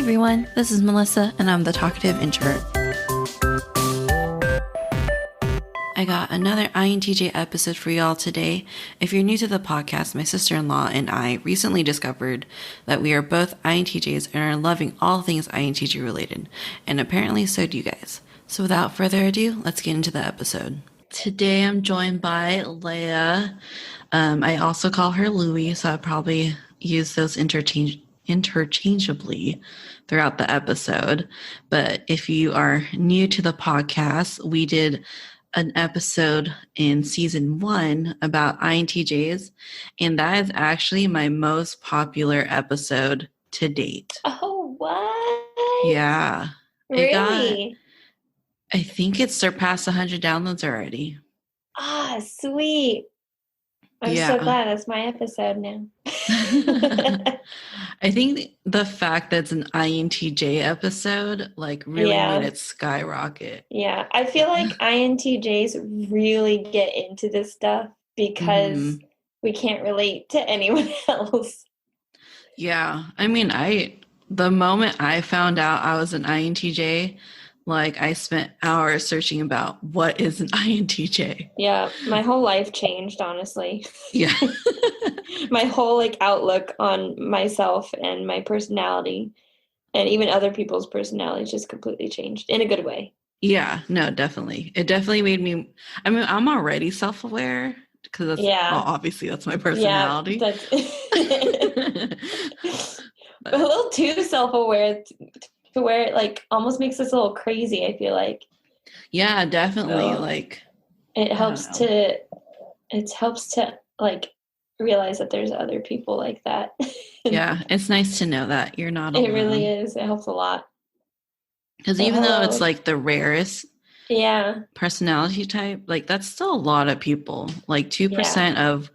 everyone, this is Melissa, and I'm the talkative introvert. I got another INTJ episode for y'all today. If you're new to the podcast, my sister-in-law and I recently discovered that we are both INTJs and are loving all things INTJ related, and apparently so do you guys. So without further ado, let's get into the episode. Today I'm joined by Leah. I also call her Louie, so I'll probably use those interchangeably throughout the episode. But if you are new to the podcast, we did an episode in season 1 about INTJs, and that is actually my most popular episode to date. Oh, what? Yeah. Really? I think it surpassed 100 downloads already. Ah, sweet. I'm so glad that's my episode now. I think the fact that it's an INTJ episode really made it skyrocket. Yeah, I feel like INTJs really get into this stuff because we can't relate to anyone else. Yeah, I mean, the moment I found out I was an INTJ, I spent hours searching about what is an INTJ. Yeah, my whole life changed, honestly. Yeah. My whole outlook on myself and my personality and even other people's personalities just completely changed in a good way. Yeah, no, definitely. It definitely made me, I'm already self-aware because obviously that's my personality. Yeah, a little too self-aware to where it almost makes us a little crazy, I feel like. Yeah, definitely. So it helps to realize that there's other people like that. Yeah, it's nice to know that you're not alone. It really is. It helps a lot. Because even though it's the rarest personality type, that's still a lot of people. 2% of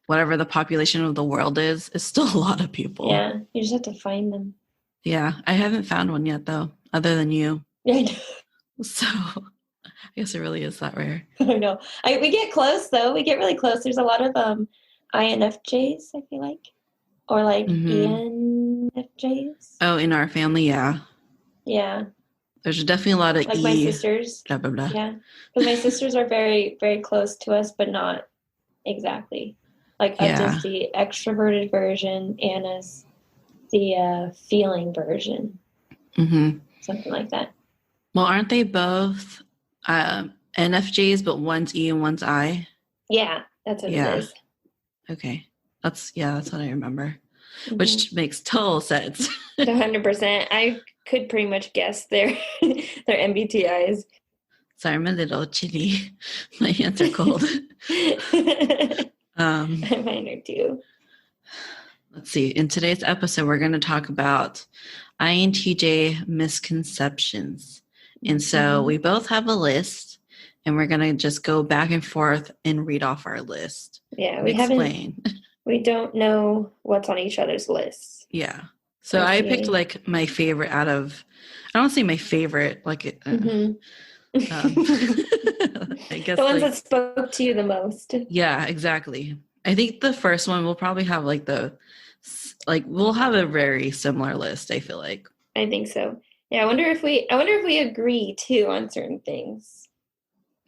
whatever the population of the world is still a lot of people. Yeah, you just have to find them. Yeah, I haven't found one yet, though, other than you. Yeah, I know. So I guess it really is that rare. I know. We get close, though. We get really close. There's a lot of INFJs, I feel like. Or ENFJs. Oh, in our family, yeah. Yeah. There's definitely a lot of my sisters. Blah, blah, blah. Yeah. Because my sisters are very, very close to us, but not exactly. Just the extroverted version, Anna's the feeling version. Mm-hmm. Something like that. Well, aren't they both NFJs, but one's E and one's I? Yeah, that's what it is. Okay. That's what I remember. Mm-hmm. Which makes total sense. 100%. I could pretty much guess their MBTIs. Sorry, I'm a little chilly. My hands are cold. Mine are too. Let's see. In today's episode, we're going to talk about INTJ misconceptions. And so we both have a list, and we're going to just go back and forth and read off our list. Yeah, we don't know what's on each other's lists. Yeah. So I picked my favorite out of, I don't say my favorite, I guess the ones that spoke to you the most. Yeah, exactly. I think the first one will probably have we'll have a very similar list, I feel like. I think so. Yeah, I wonder if we agree too on certain things.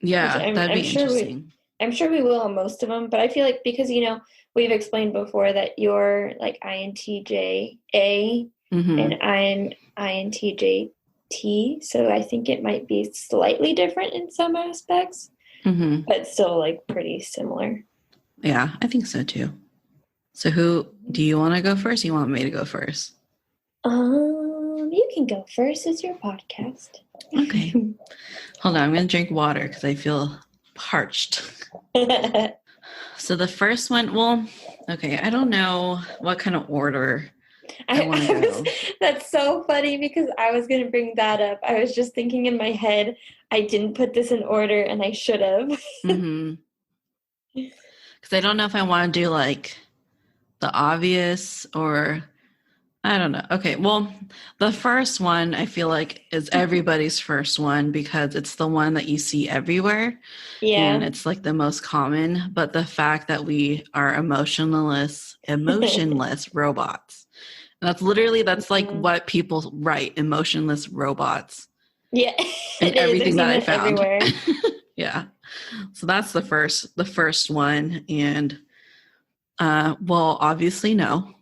Yeah, that'd be interesting. I'm sure we will on most of them, but I feel like because we've explained before that you're INTJ A and I'm INTJ T, so I think it might be slightly different in some aspects, but still pretty similar. Yeah, I think so too. So who do you want to go first? You want me to go first? You can go first. It's your podcast. Okay. Hold on. I'm going to drink water because I feel parched. So the first one, I don't know what kind of order I want to go. That's so funny because I was going to bring that up. I was just thinking in my head, I didn't put this in order and I should have. Because I don't know if I want to do the obvious or I don't know. Okay, well, the first one I feel like is everybody's first one because it's the one that you see everywhere. Yeah. And it's the most common. But the fact that we are emotionless robots. That's like what people write, emotionless robots. Yeah, And it is. everything I've seen that I it found. everywhere. Yeah. So that's the first one. And well, obviously no.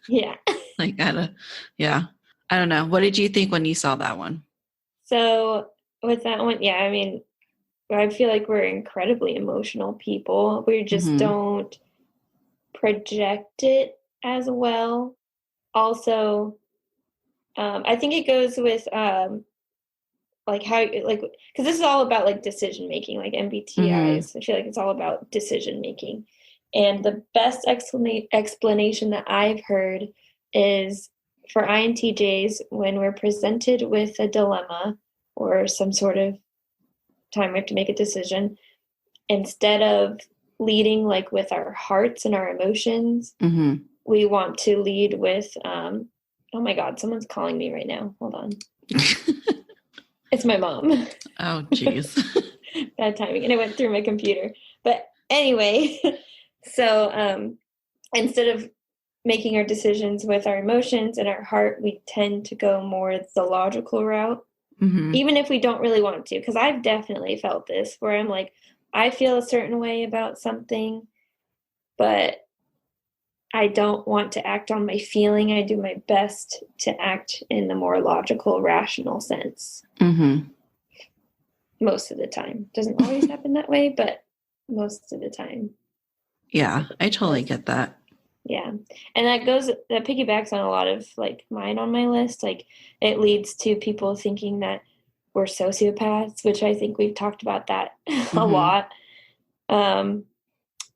Yeah. Like yeah. I don't know. What did you think when you saw that one? So with that one, yeah, I mean, I feel like we're incredibly emotional people. We just don't project it as well. Also, I think it goes with like how like because this is all about like decision making, like MBTIs. I feel like it's all about decision making, and the best explanation that I've heard is for INTJs when we're presented with a dilemma or some sort of time we have to make a decision, instead of leading like with our hearts and our emotions, we want to lead with oh my God, someone's calling me right now. Hold on. It's my mom. Oh, geez. Bad timing. And it went through my computer. But anyway, so instead of making our decisions with our emotions and our heart, we tend to go more the logical route, even if we don't really want to. Because I've definitely felt this where I'm like, I feel a certain way about something, but I don't want to act on my feeling. I do my best to act in the more logical, rational sense. Most of the time. Doesn't always happen that way, but most of the time. Yeah, I totally get that. Yeah. And that piggybacks on a lot of like mine on my list. Like it leads to people thinking that we're sociopaths, which I think we've talked about that a lot.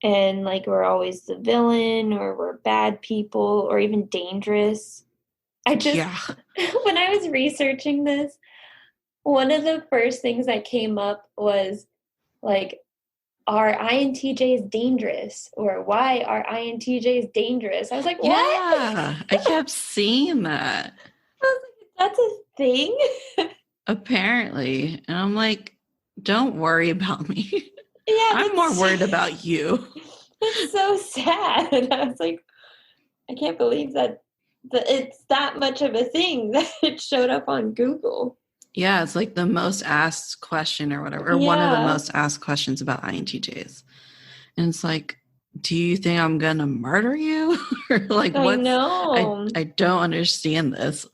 And like we're always the villain or we're bad people or even dangerous. When I was researching this, one of the first things that came up was like, are INTJs dangerous? Or why are INTJs dangerous? I was like, what? Yeah, I kept seeing that. I was like, that's a thing? Apparently. And I'm like, don't worry about me. Yeah, I'm more worried about you. It's so sad. I was like, I can't believe that it's that much of a thing that it showed up on Google. Yeah, it's like the most asked question or whatever, or one of the most asked questions about INTJs. And it's like, do you think I'm going to murder you? Or like, I know. I don't understand this.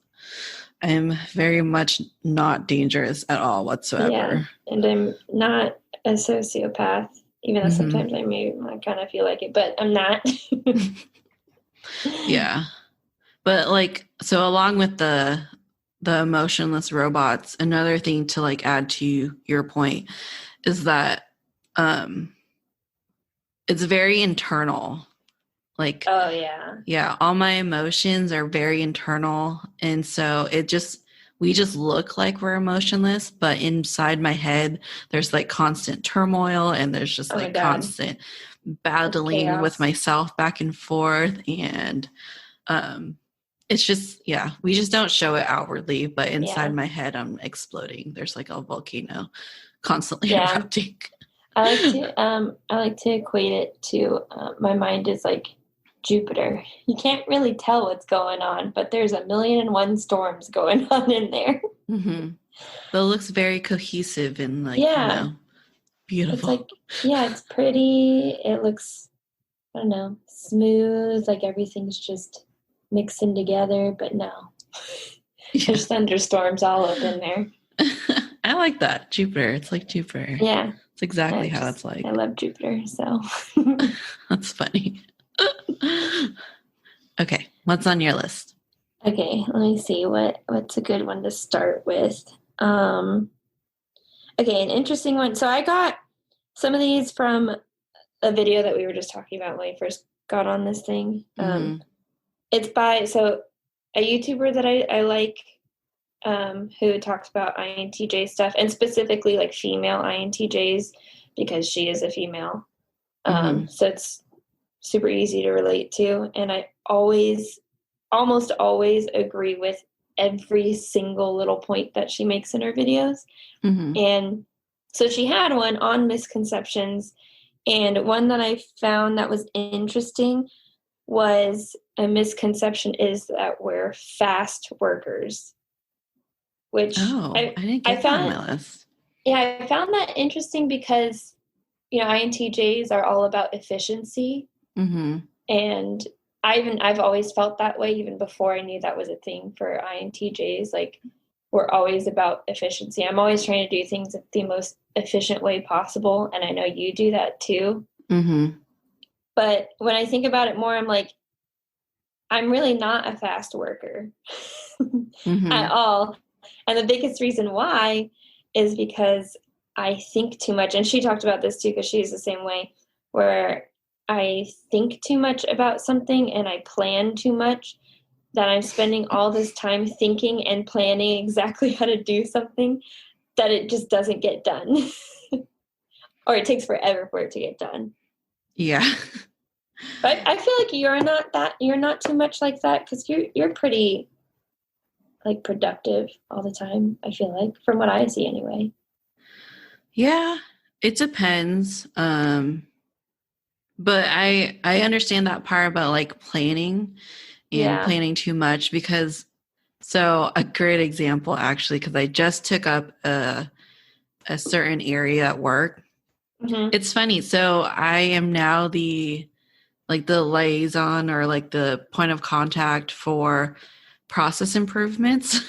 I'm very much not dangerous at all whatsoever. Yeah, and I'm not a sociopath, even though sometimes I kind of feel like it, but I'm not. Yeah. But like, so along with the emotionless robots, another thing to like add to your point is that it's very internal. Like, oh yeah. Yeah, all my emotions are very internal, and so we just look like we're emotionless, but inside my head there's like constant turmoil and there's just constant battling with myself back and forth, and it's just, we just don't show it outwardly, but inside my head I'm exploding. There's like a volcano constantly erupting. I like to equate it to my mind is like Jupiter. You can't really tell what's going on, but there's 1,000,001 storms going on in there. But it looks very cohesive and like, beautiful. It's like, it's pretty. It looks, I don't know, smooth. Like everything's just mixing together, but no. There's thunderstorms all up in there. I like that. Jupiter. It's like Jupiter. Yeah. It's exactly how it's like. I love Jupiter, so. That's funny. Okay, what's on your list? Okay, let me see what's a good one to start with. Okay, an interesting one. So I got some of these from a video that we were just talking about when we first got on this thing. It's by a YouTuber that I like, who talks about INTJ stuff, and specifically like female INTJs because she is a female. So it's super easy to relate to, and I almost always agree with every single little point that she makes in her videos. And so she had one on misconceptions, and one that I found that was interesting was a misconception is that we're fast workers, which I didn't I get that on found, my list. yeah, I found that interesting because, INTJs are all about efficiency. Mm-hmm. And I've always felt that way even before I knew that was a thing for INTJs. Like, we're always about efficiency. I'm always trying to do things the most efficient way possible. And I know you do that too. Mm-hmm. But when I think about it more, I'm like, I'm really not a fast worker Mm-hmm. at all. And the biggest reason why is because I think too much. And she talked about this too, because she's the same way, where I think too much about something and I plan too much, that I'm spending all this time thinking and planning exactly how to do something that it just doesn't get done. Or it takes forever for it to get done. Yeah. But I feel like you're not too much like that, because you're pretty like productive all the time, I feel like, from what I see anyway. Yeah, it depends. But I understand that part about like planning and Yeah. planning too much, because so a great example actually, because I just took up a certain area at work. Mm-hmm. It's funny. So I am now the liaison, or like the point of contact for process improvements.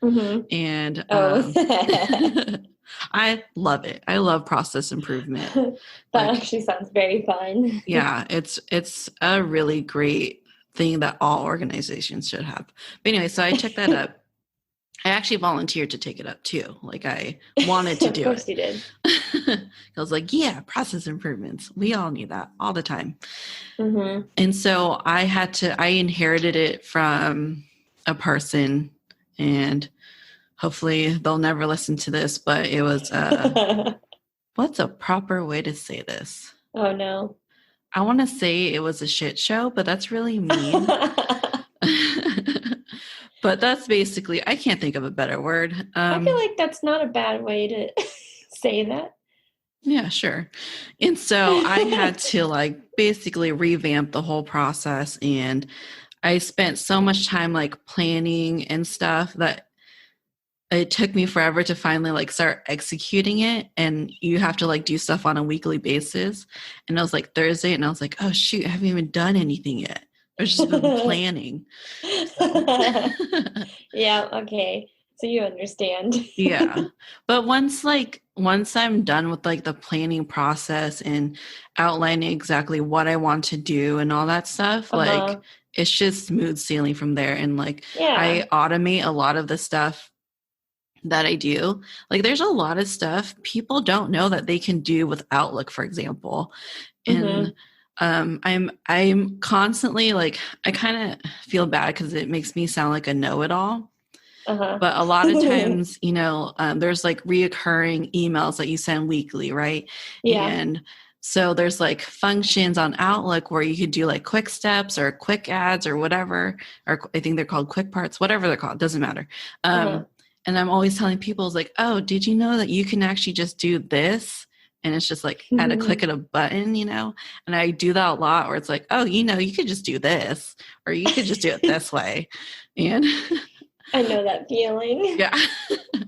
Mm-hmm. And Oh. I love it. I love process improvement. That Like, actually sounds very fun. yeah, it's a really great thing that all organizations should have. But anyway, so I took that up. I actually volunteered to take it up too. Like, I wanted to Of do course it. you did. I was like, yeah, process improvements. We all need that all the time. Mm-hmm. And so I inherited it from a person, and hopefully they'll never listen to this, but it was, what's a proper way to say this? Oh no. I want to say it was a shit show, but that's really mean. But that's basically, I can't think of a better word. I feel like that's not a bad way to say that. Yeah, sure. And so I had to like basically revamp the whole process, and I spent so much time like planning and stuff that it took me forever to finally like start executing it. And you have to like do stuff on a weekly basis. And I was like Thursday, and I was like, oh shoot, I haven't even done anything yet. I've just been planning. So Yeah, okay. So you understand. yeah. But once I'm done with like the planning process and outlining exactly what I want to do and all that stuff, like it's just smooth sailing from there. And like Yeah. I automate a lot of the stuff that I do. Like, there's a lot of stuff people don't know that they can do with Outlook, for example. And I'm constantly like, I kind of feel bad because it makes me sound like a know-it-all. But a lot of times, there's like reoccurring emails that you send weekly, right? Yeah. And so there's like functions on Outlook where you could do like quick steps or quick ads or whatever, or I think they're called quick parts, whatever they're called, doesn't matter. And I'm always telling people, it's like, oh, did you know that you can actually just do this? And it's just like at a click of a button, And I do that a lot, where it's like, oh, you could just do this, or you could just do it this way. And I know that feeling. yeah. And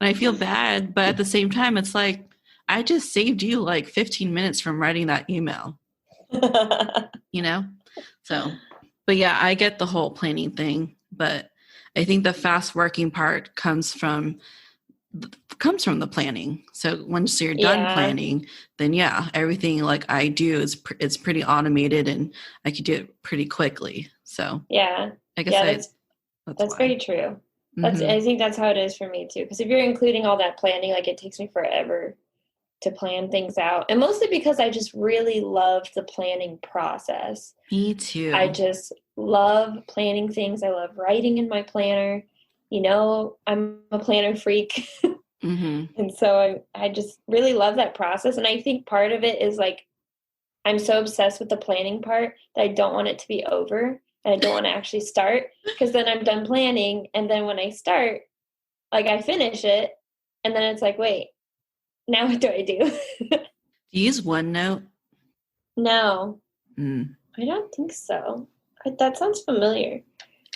I feel bad, but at the same time, it's like, I just saved you like 15 minutes from writing that email, So, but yeah, I get the whole planning thing, but I think the fast working part comes from the planning. So once you're done planning, then yeah, everything like I do it's pretty automated, and I could do it pretty quickly. So yeah, I guess that's very true. I think that's how it is for me too. Because if you're including all that planning, like, it takes me forever to plan things out. And mostly because I just really love the planning process. Me too. I just love planning things. I love writing in my planner. I'm a planner freak. And so I just really love that process. And I think part of it is like, I'm so obsessed with the planning part that I don't want it to be over. And I don't want to actually start, because then I'm done planning. And then when I start, like, I finish it. And then it's like, wait, now what do I do? Do you use OneNote? No. I don't think so. That sounds familiar.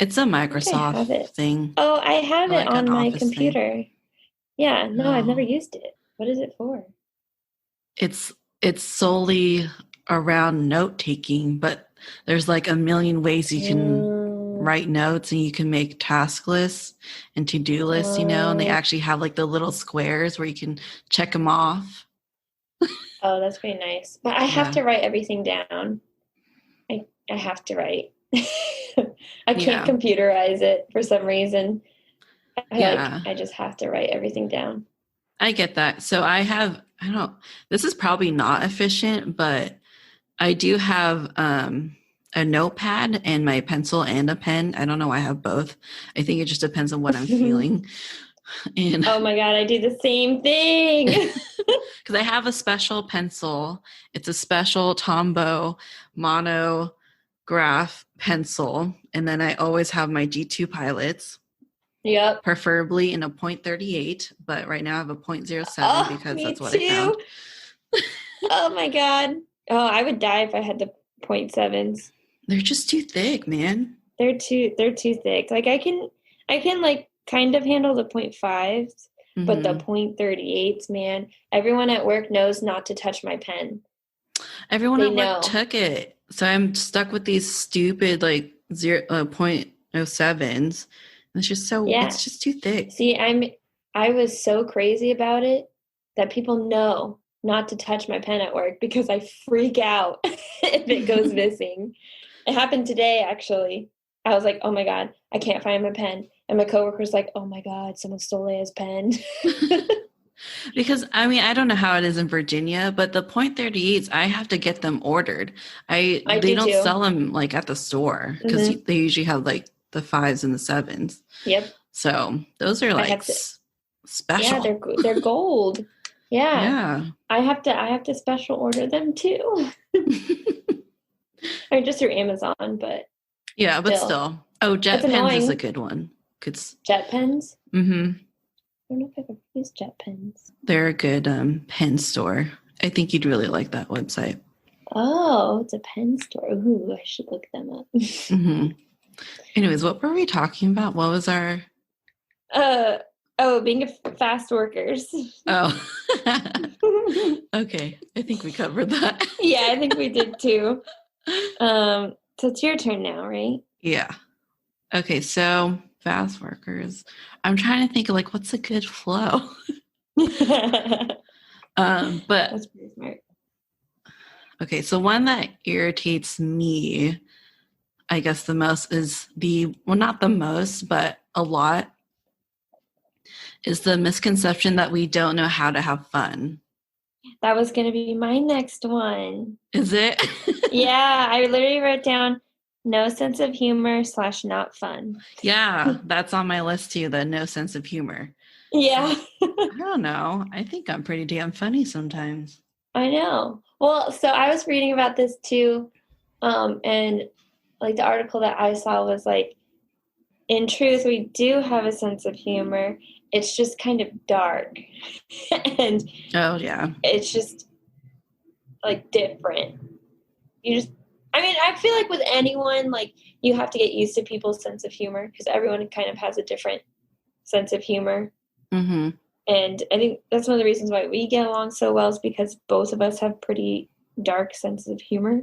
It's a I think I have Microsoft it. thing. Oh, I have Or it like an on my office thing. computer. Yeah, no, I've never Oh. used it. What is it for? It's solely around note taking, but there's like a million ways you can write notes, and you can make task lists and to-do lists, and they actually have like the little squares where you can check them off. Oh, that's pretty nice. But I have to write everything down. I have to write. I can't computerize it for some reason. I just have to write everything down. I get that. So this is probably not efficient, but I do have a notepad and my pencil and a pen. I don't know why I have both. I think it just depends on what I'm feeling. And oh my God, I do the same thing. Because I have a special pencil. It's a special Tombow monograph pencil. And then I always have my G2 pilots. Yep. Preferably in a 0.38, but right now I have a 0.07 because that's what I found. Oh my God. Oh, I would die if I had the 0.7s. They're just too thick, man. They're too thick. Like I can like kind of handle the 0.5s, but the 0.38s, man, everyone at work knows not to touch my pen. Everyone at work took it. So I'm stuck with these stupid like 0.07s. It's just it's just too thick. See, I was so crazy about it that people know not to touch my pen at work because I freak out if it goes missing. It happened today, actually. I was like, oh my God, I can't find my pen. And my coworker's like, oh my God, someone stole Leah's pen. Because, I don't know how it is in Virginia, but the 0.38s, I have to get them ordered. They don't sell them like at the store because they usually have like the 5s and the 7s. Yep. So those are like special. Yeah, they're gold. Yeah. I have to special order them too. I mean, just through Amazon, but still. Oh, Jet Pens is a good one. Jet Pens? Mm-hmm. I don't know if I've ever used Jet Pens. They're a good pen store. I think you'd really like that website. Oh, it's a pen store. Ooh, I should look them up. Mm-hmm. Anyways, what were we talking about? What was our... being fast workers. Oh. Okay. I think we covered that. Yeah, I think we did too. So it's your turn now, right? Yeah. Okay, so fast workers. I'm trying to think of like what's a good flow. But that's pretty smart. Okay, so one that irritates me, I guess the most is not the most, but a lot, is the misconception that we don't know how to have fun. That was going to be my next one. Is it? Yeah, I literally wrote down no sense of humor / not fun. Yeah, that's on my list too, the no sense of humor. Yeah. I don't know. I think I'm pretty damn funny sometimes. I know. Well, so I was reading about this too, and like the article that I saw was like, in truth, we do have a sense of humor. It's just kind of dark. And oh yeah, it's just like different. I feel like with anyone, like you have to get used to people's sense of humor because everyone kind of has a different sense of humor. Mm-hmm. And I think that's one of the reasons why we get along so well is because both of us have pretty dark senses of humor.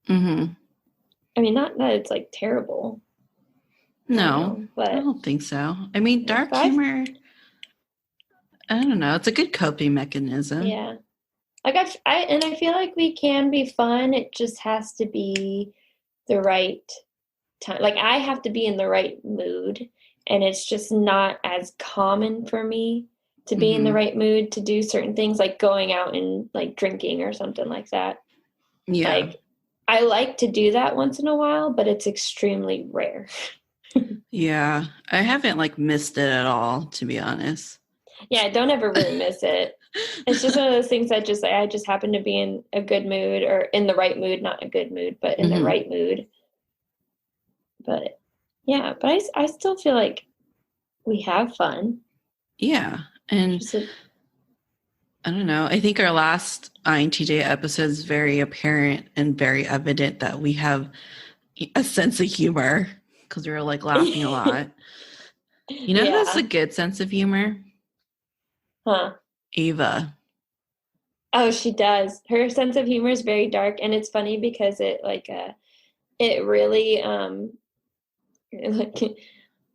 Mm-hmm. I mean, not that it's like terrible. No, I don't think so. I mean, dark humor, I don't know. It's a good coping mechanism. Yeah. Like I feel like we can be fun. It just has to be the right time. Like I have to be in the right mood, and it's just not as common for me to be in the right mood to do certain things like going out and like drinking or something like that. Yeah. Like I like to do that once in a while, but it's extremely rare. Yeah. I haven't like missed it at all, to be honest. Yeah, I don't ever really miss it. It's just one of those things that I just happen to be in a good mood or in the right mood, not a good mood, but in the right mood. But yeah, but I still feel like we have fun. Yeah. And I don't know. I think our last INTJ episode is very apparent and very evident that we have a sense of humor because we were like laughing a lot. You know who has a good sense of humor? Huh. Ava. Oh, she does. Her sense of humor is very dark, and it's funny because it really like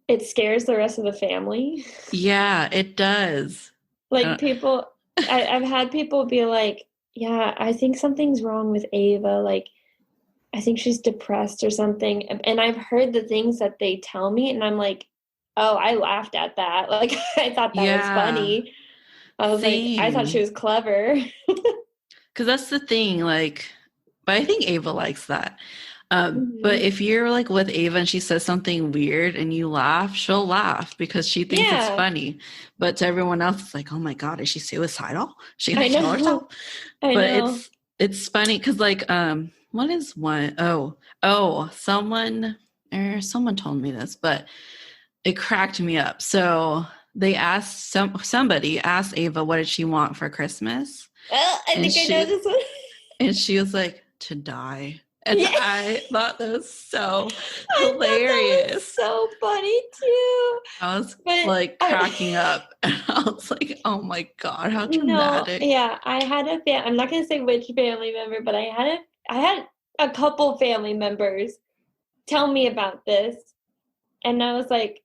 it scares the rest of the family. Yeah, it does. Like people, I've had people be like, "Yeah, I think something's wrong with Ava. Like, I think she's depressed or something." And I've heard the things that they tell me, and I'm like, "Oh, I laughed at that. Like, I thought that was funny. I was like, I thought she was clever." Because that's the thing, like, but I think Ava likes that. But if you're like with Ava and she says something weird and you laugh, she'll laugh because she thinks it's funny. But to everyone else, it's like, oh my God, is she suicidal? Is she gonna kill herself? I know. It's funny because like what is one? Oh, someone told me this, but it cracked me up. So they asked somebody asked Ava what did she want for Christmas? I think I know this one. And she was like, to die. And I thought that was so hilarious. That was so funny too. I was like cracking up. And I was like, oh my God, how dramatic. No, yeah, I had I'm not going to say which family member, but I had a couple family members tell me about this. And I was like,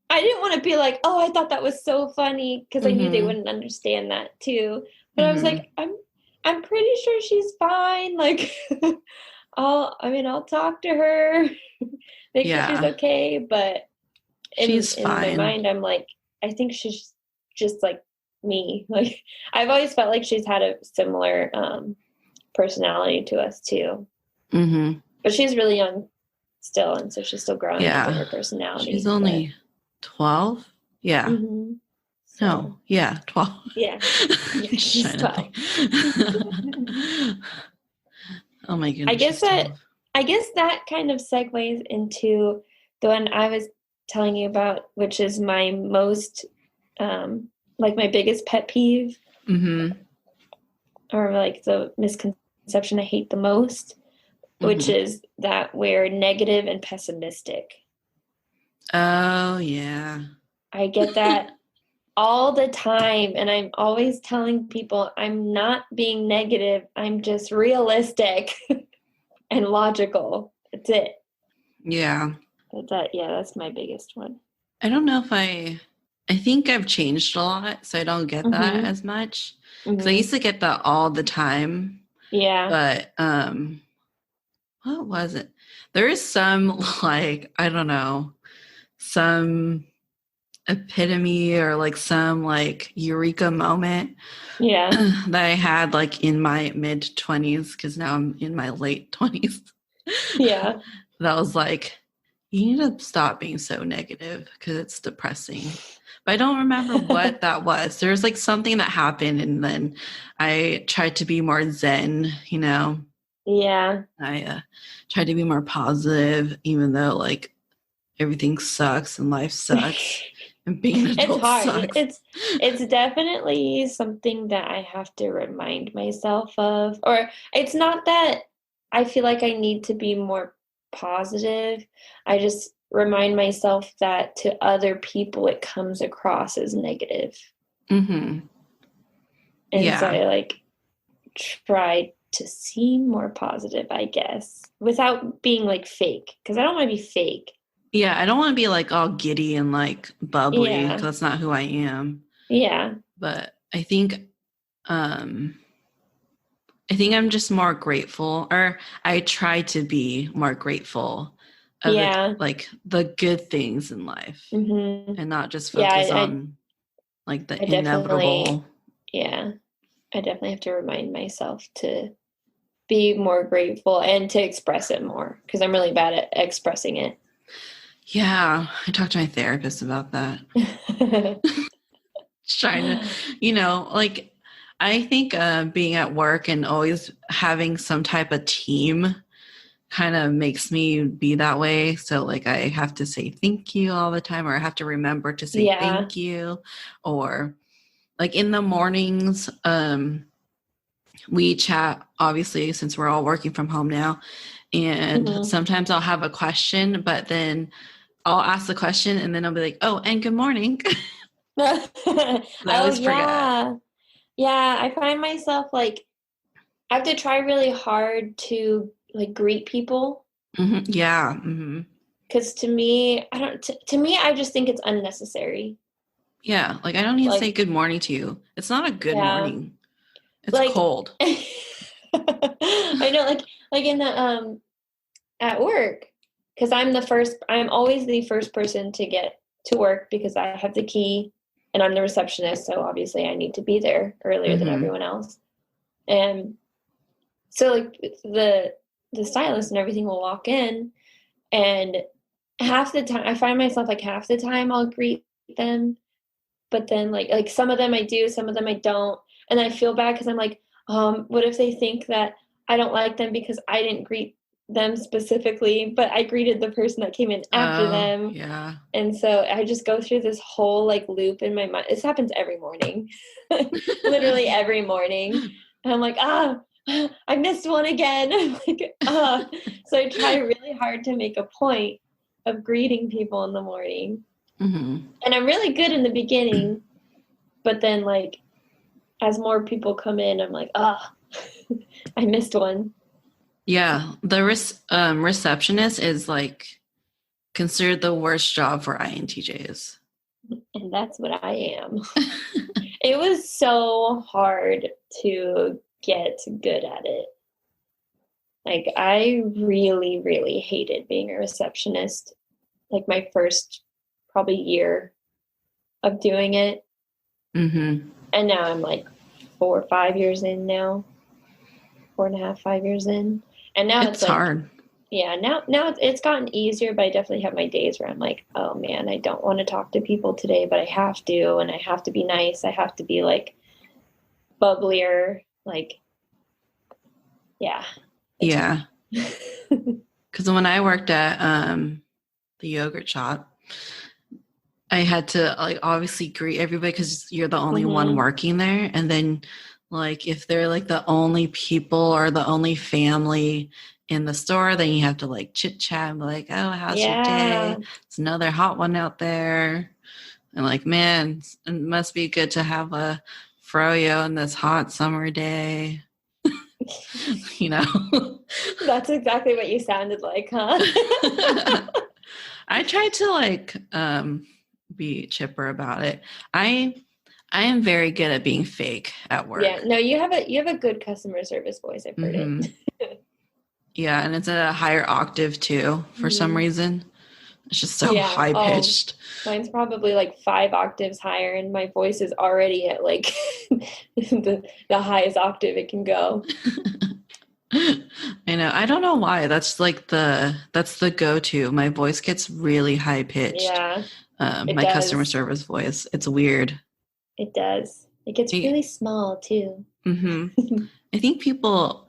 I didn't want to be like, oh, I thought that was so funny because I knew they wouldn't understand that too. But I was like, I'm pretty sure she's fine. Like, I'll talk to her, make sure she's okay. But in my mind, I'm like, I think she's just like me. Like, I've always felt like she's had a similar personality to us too. Mm-hmm. But she's really young still, and so she's still growing up in her personality. She's only 12. Yeah. Mm-hmm. So, no. Yeah. 12. Yeah. She's 12. Oh my goodness. I guess that kind of segues into the one I was telling you about, which is my most, like my biggest pet peeve. Mm-hmm. Or like the misconception I hate the most, which is that we're negative and pessimistic. Oh, yeah. I get that all the time. And I'm always telling people I'm not being negative. I'm just realistic and logical. That's it. Yeah. That's my biggest one. I don't know if I think I've changed a lot, so I don't get that as much. Because I used to get that all the time. Yeah. But what was it? There is some like, I don't know, some epitome or like some like eureka moment that I had like in my mid-20s, because now I'm in my late 20s. Yeah. That was like, you need to stop being so negative because it's depressing. But I don't remember what that was. There was like something that happened, and then I tried to be more zen, you know? Yeah. I tried to be more positive, even though like everything sucks and life sucks. And being an adult sucks. It's definitely something that I have to remind myself of. Or it's not that I feel like I need to be more positive. I just remind myself that to other people it comes across as negative. Mm-hmm. And so I like try to seem more positive, I guess, without being like fake, because I don't want to be fake. Yeah, I don't want to be like all giddy and like bubbly, because that's not who I am. Yeah. But I think I'm just more grateful, or I try to be more grateful of like the good things in life, and not just focus on like the inevitable. I definitely have to remind myself to be more grateful and to express it more, because I'm really bad at expressing it. Yeah, I talked to my therapist about that. Trying to, like, I think being at work and always having some type of team kind of makes me be that way. So, like, I have to say thank you all the time, or I have to remember to say thank you, or like in the mornings, we chat, obviously, since we're all working from home now. And sometimes I'll have a question, but then I'll ask the question and then I'll be like, oh, and good morning. I always forget. Yeah, I find myself like I have to try really hard to like greet people. Yeah. Because to me, to me, I just think it's unnecessary. Yeah, like I don't need to say good morning to you. It's not a good morning. It's like cold. I know, like in the at work, because I'm always the first person to get to work because I have the key and I'm the receptionist, so obviously I need to be there earlier than everyone else. And so like the stylist and everything will walk in, and half the time I find myself like half the time I'll greet them, but then like some of them I do, some of them I don't, and I feel bad because I'm like, what if they think that I don't like them because I didn't greet them specifically, but I greeted the person that came in after them. Yeah. And so I just go through this whole like loop in my mind. This happens every morning, literally every morning. And I'm like, I missed one again. So I try really hard to make a point of greeting people in the morning. And I'm really good in the beginning, but then like as more people come in, I'm like, I missed one. Yeah, the receptionist is like considered the worst job for INTJs. And that's what I am. It was so hard to get good at it. Like I really, really hated being a receptionist. Like my first probably year of doing it. And now I'm like 4 or 5 years in now. 4.5, 5 years in. And now it's like hard. Yeah, now it's gotten easier, but I definitely have my days where I'm like, oh man, I don't want to talk to people today, but I have to, and I have to be nice. I have to be like bubblier, like, yeah. Yeah. Because when I worked at the yogurt shop, I had to like obviously greet everybody because you're the only one working there. And then like if they're like the only people or the only family in the store, then you have to like chit chat and be like, oh, how's your day? It's another hot one out there. And like, man, it must be good to have a froyo on this hot summer day. You know? That's exactly what you sounded like, huh? I tried to like be chipper about it. I am very good at being fake at work. Yeah, no, you have a good customer service voice. I've heard it. Yeah, and it's at a higher octave too for some reason. It's just so high pitched. Mine's probably like 5 octaves higher, and my voice is already at like the highest octave it can go. I know. I don't know why. That's like that's the go-to. My voice gets really high pitched. Yeah. My customer service voice. It's weird. It does. It gets really small too. I think people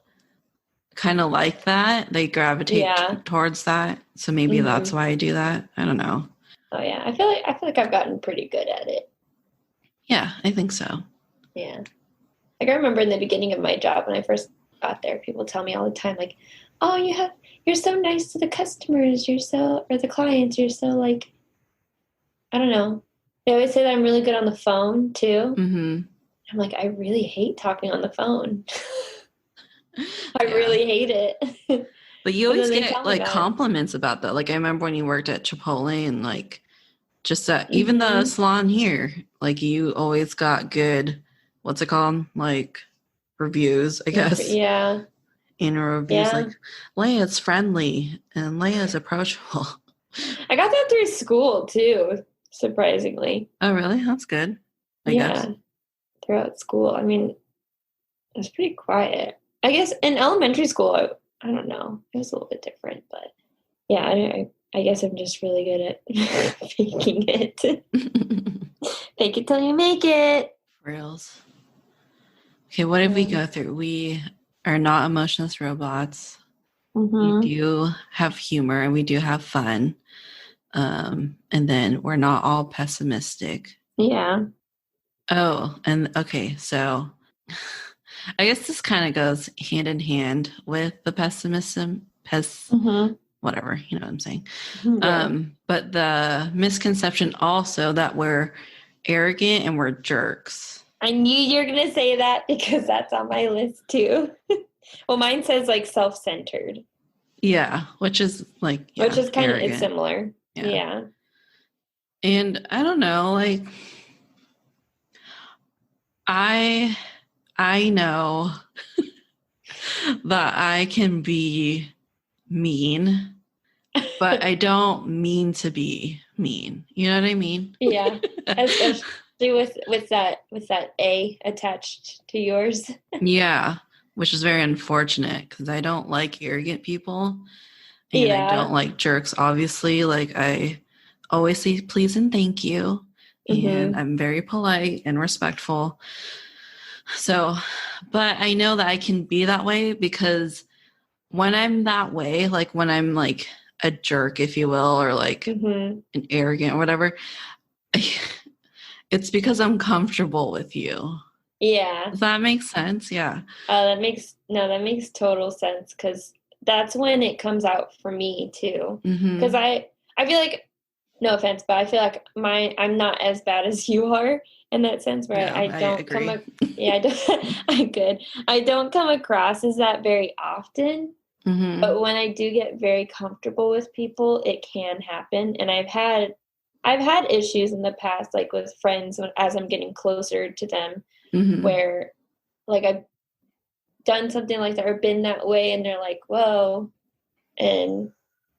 kind of like that. They gravitate towards that. So maybe that's why I do that. I don't know. Oh yeah. I feel like I've gotten pretty good at it. Yeah, I think so. Yeah. Like I remember in the beginning of my job when I first got there, people tell me all the time, like, oh, you're so nice to the customers, or the clients, you're so like, I don't know. They always say that I'm really good on the phone too. I'm like, I really hate talking on the phone. I really hate it. But you always get like compliments about that. Like I remember when you worked at Chipotle and like just even the salon here, like you always got good, what's it called? Like reviews, I guess. Yeah. In reviews, like Leah's friendly and Leah's approachable. I got that through school too, surprisingly. Oh, really? That's good. I guess. Throughout school. I mean, it was pretty quiet. I guess in elementary school, I don't know. It was a little bit different, but yeah, I guess I'm just really good at faking it. Fake it till you make it. Reals. Okay, what did we go through? We are not emotionless robots. We do have humor and we do have fun. And then we're not all pessimistic. Yeah. Oh, and okay, so I guess this kind of goes hand in hand with the pessimism, whatever, you know what I'm saying. Yeah. But the misconception also that we're arrogant and we're jerks. I knew you were going to say that because that's on my list too. Well, mine says like self-centered. Yeah, which is like, Which yeah, is kind of, it's arrogant. similar. Yeah. Yeah. And I don't know, like I I know that I can be mean, but I don't mean to be mean. You know what I mean? Yeah. Especially with that A attached to yours. Yeah, which is very unfortunate because I don't like arrogant people and I don't Yeah. like jerks, obviously. Like, I always say please and thank you, and Mm-hmm. I'm very polite and respectful. So, but I know that I can be that way because when I'm that way, like when I'm like a jerk, if you will, or like Mm-hmm. an arrogant or whatever, it's because I'm comfortable with you. Yeah. Does that make sense? Yeah. That makes total sense because that's when it comes out for me too. Because Mm-hmm. I feel like, no offense, but I feel like I'm not as bad as you are in that sense where Yeah, I I don't agree. yeah, I don't I could. I don't come across as that very often, Mm-hmm. but when I do get very comfortable with people, it can happen. And I've had issues in the past, like with friends as I'm getting closer to them, Mm-hmm. where like I've done something like that or been that way and they're like, whoa, and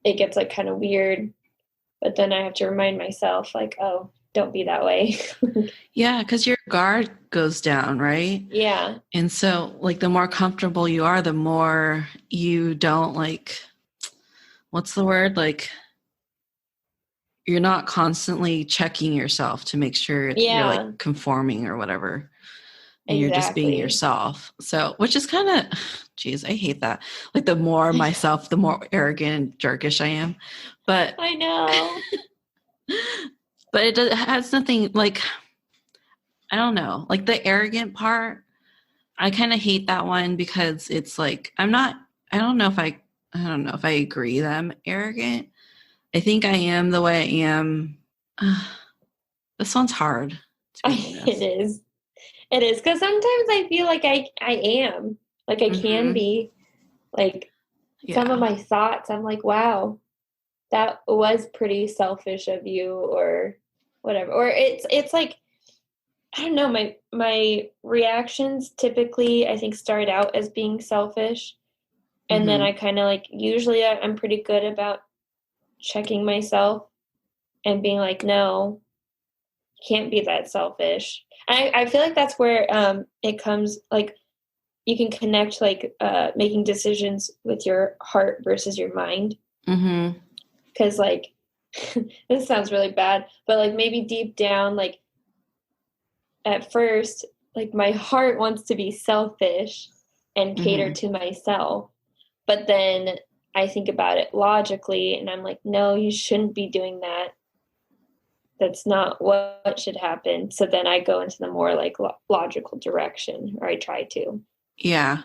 it gets like kind of weird. But then I have to remind myself, like, oh, don't be that way. Yeah, because your guard goes down, right? Yeah. And so, like, the more comfortable you are, the more you don't like, what's the word? Like, you're not constantly checking yourself to make sure you're Yeah, like conforming or whatever. And you're just being exactly. yourself. So, which is kind of, geez, I hate that. Like, the more myself, the more arrogant and jerkish I am. But, I know. but it has nothing like, I don't know, like the arrogant part. I kind of hate that one because it's like, I don't know if I don't know if I agree that I'm arrogant. I think I am the way I am. This one's hard, to be It honest. is. It is. Because sometimes I feel like I am. Like I can Mm-hmm. be. Like some of Yeah. my thoughts, I'm like, wow, that was pretty selfish of you or whatever. Or it's like, I don't know, my reactions typically I think start out as being selfish. And then Mm-hmm. I kind of like, usually I'm pretty good about checking myself and being like, no, can't be that selfish. I feel like that's where it comes like you can connect like making decisions with your heart versus your mind. Mm-hmm. Because like this sounds really bad, but like maybe deep down, like at first, like my heart wants to be selfish and cater Mm-hmm. to myself. But then I think about it logically and I'm like, no, you shouldn't be doing that. That's not what should happen. So then I go into the more like logical direction, or I try to. Yeah.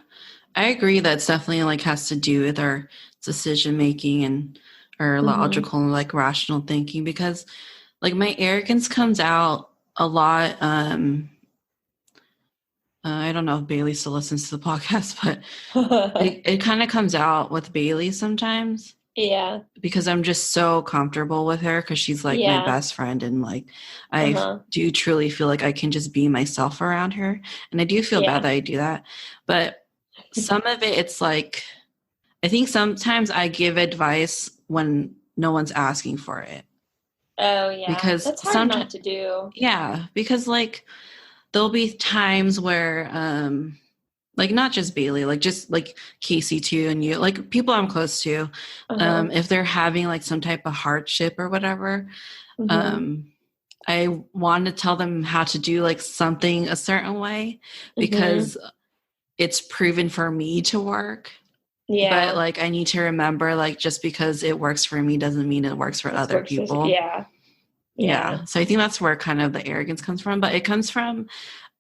I agree that's definitely like has to do with our decision making and our Mm-hmm. logical and like rational thinking because like my arrogance comes out a lot. I don't know if Bailey still listens to the podcast, but it kind of comes out with Bailey sometimes Yeah. because I'm just so comfortable with her because she's like my Yeah. best friend and like I Uh-huh. do truly feel like I can just be myself around her. And I do feel bad Yeah. that I do that. But some of it, it's like, I think sometimes I give advice when no one's asking for it Oh yeah. because That's hard not sometimes, to do. yeah, because like there'll be times where, like not just Bailey, like just like Casey too, and you, like people I'm close to, Uh-huh. if they're having like some type of hardship or whatever, Mm-hmm. um, I want to tell them how to do like something a certain way Mm-hmm. because it's proven for me to work. But Yeah. like I need to remember like just because it works for me doesn't mean it works for This other works. people. Yeah. Yeah. So I think that's where kind of the arrogance comes from, but it comes from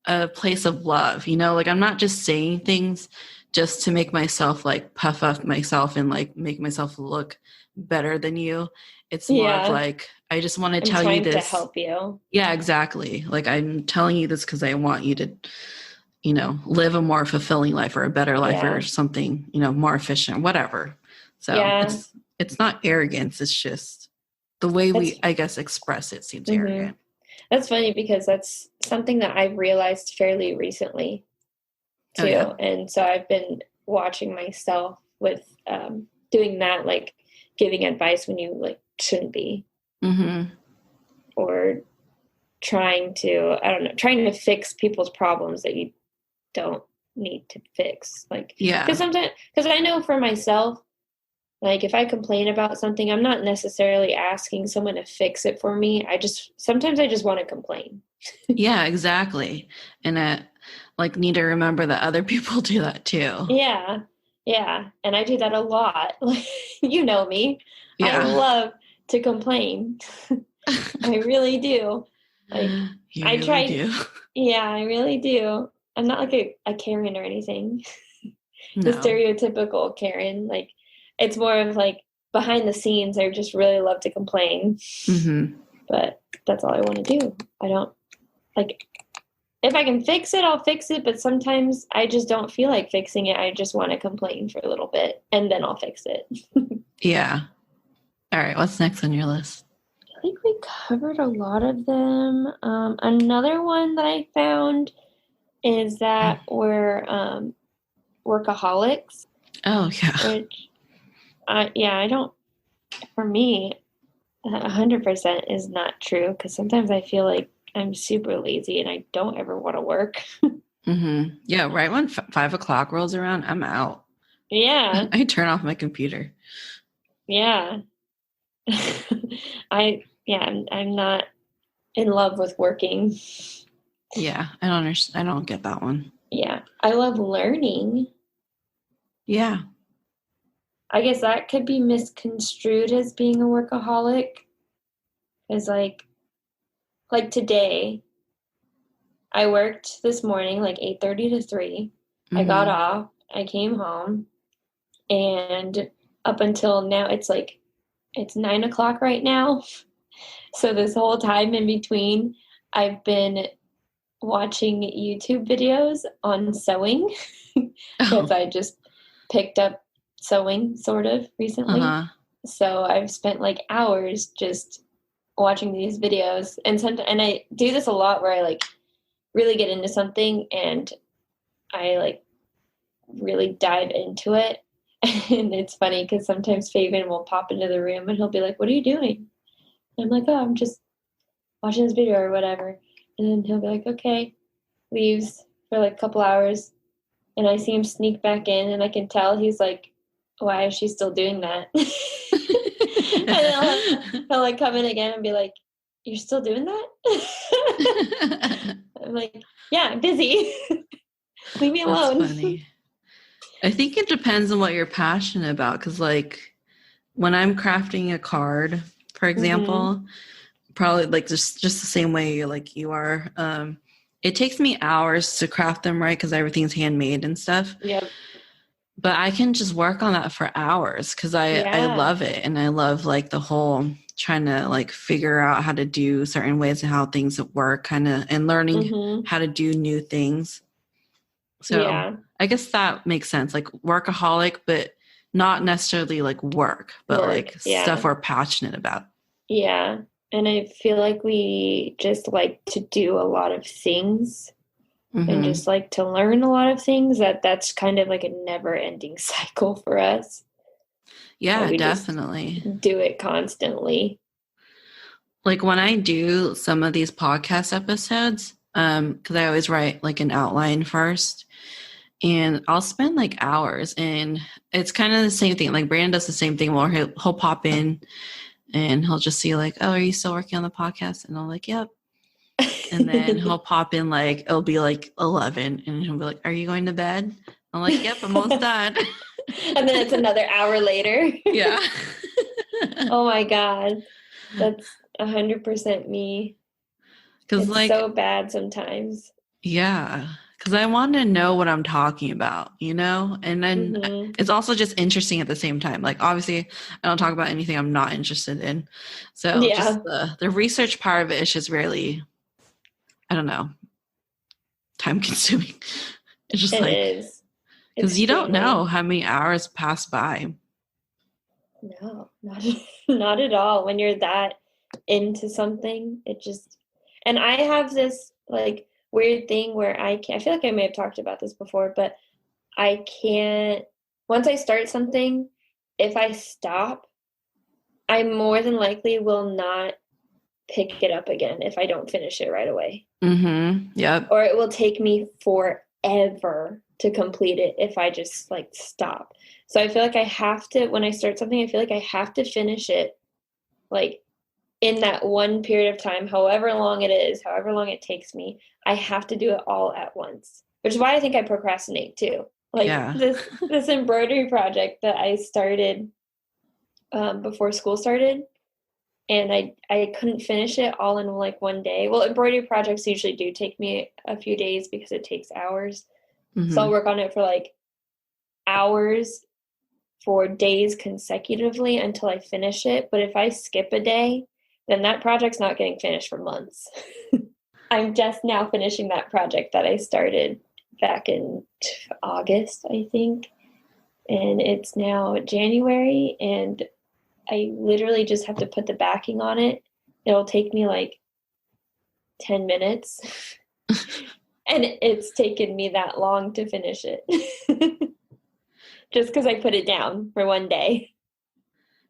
a place of love, like I'm not just saying things just to make myself like puff up myself and like make myself look better than you. It's more of like, I just want to tell you this. I'm trying to help you. Yeah, exactly. Like I'm telling you this because I want you to, live a more fulfilling life or a better life or something, more efficient, whatever. So it's not arrogance. It's just the way we, I guess, express it seems arrogant. That's funny because that's something that I've realized fairly recently too. Oh, yeah. And so I've been watching myself with doing that, like giving advice when you like shouldn't be. Or trying to fix people's problems that you don't need to fix. Like, because I know for myself, like if I complain about something, I'm not necessarily asking someone to fix it for me. Sometimes I just want to complain. Yeah, exactly. And I need to remember that other people do that too. Yeah. Yeah. And I do that a lot. You know me. Yeah. I love to complain. I really do. Like, I try. Yeah, I really do. I'm not like a Karen or anything. No. The stereotypical Karen. Like, it's more of like behind the scenes. I just really love to complain. But that's all I want to do. I don't like. If I can fix it, I'll fix it. But sometimes I just don't feel like fixing it. I just want to complain for a little bit, and then I'll fix it. Yeah. All right. What's next on your list? I think we covered a lot of them. Another one that I found is that we're workaholics. Oh, yeah. Which, I don't, for me, 100% is not true because sometimes I feel like I'm super lazy and I don't ever want to work. Yeah, right when 5 o'clock rolls around, I'm out. Yeah. I turn off my computer. Yeah. I'm not in love with working. Yeah, I don't understand. I don't get that one. Yeah, I love learning. Yeah. I guess that could be misconstrued as being a workaholic. Because like today, I worked this morning like 8:30 to 3. I got off, I came home, and up until now, it's 9 o'clock right now. So this whole time in between, I've been watching YouTube videos on sewing because I just picked up sewing sort of recently. So I've spent like hours just watching these videos, and I do this a lot where I like really get into something and I like really dive into it. And it's funny because sometimes Fabian will pop into the room and he'll be like, "What are you doing?" And I'm like, "Oh, I'm just watching this video or whatever." And then he'll be like, "Okay," leaves for like a couple hours, and I see him sneak back in, and I can tell he's like, "Why is she still doing that?" And then he'll like come in again and be like, "You're still doing that?" I'm like, "Yeah, I'm busy. Leave me alone." That's funny. I think it depends on what you're passionate about. Because like when I'm crafting a card, for example, probably like just the same way like you are, it takes me hours to craft them, right? Because everything's handmade and stuff. Yep. But I can just work on that for hours because I love it. And I love like the whole trying to like figure out how to do certain ways and how things work kind of, and learning how to do new things. So I guess that makes sense. Like workaholic, but not necessarily like work, but like stuff we're passionate about. Yeah. And I feel like we just like to do a lot of things and just like to learn a lot of things. That's kind of like a never ending cycle for us. Yeah, definitely. Do it constantly. Like when I do some of these podcast episodes, because I always write like an outline first, and I'll spend like hours, and it's kind of the same thing. Like Brandon does the same thing where he'll pop in and he'll just see like, "Oh, are you still working on the podcast?" And I'm like, "Yep." And then he'll pop in like, it'll be like 11 and he'll be like, "Are you going to bed?" I'm like, "Yep, I'm almost done." And then it's another hour later. Yeah. Oh my God. 100% me. Because It's so bad sometimes. Yeah, because I want to know what I'm talking about, and then it's also just interesting at the same time. Like, obviously, I don't talk about anything I'm not interested in. So just the research part of it is just really, I don't know, time consuming. It's just because you don't know how many hours pass by. No, not at all. When you're that into something, and I have this like weird thing where I feel like I may have talked about this before, but I can't, once I start something, if I stop, I more than likely will not pick it up again if I don't finish it right away. Yep. Or it will take me forever to complete it if I just stop. So I feel like I have to, when I start something, I feel like I have to finish it in that one period of time, however long it is, however long it takes me. I have to do it all at once, which is why I think I procrastinate too. This embroidery project that I started before school started, and I couldn't finish it all in one day. Well, embroidery projects usually do take me a few days because it takes hours. So I'll work on it for hours for days consecutively until I finish it. But if I skip a day, then that project's not getting finished for months. I'm just now finishing that project that I started back in August, I think. And it's now January, and I literally just have to put the backing on it. It'll take me 10 minutes. And it's taken me that long to finish it. Just because I put it down for one day.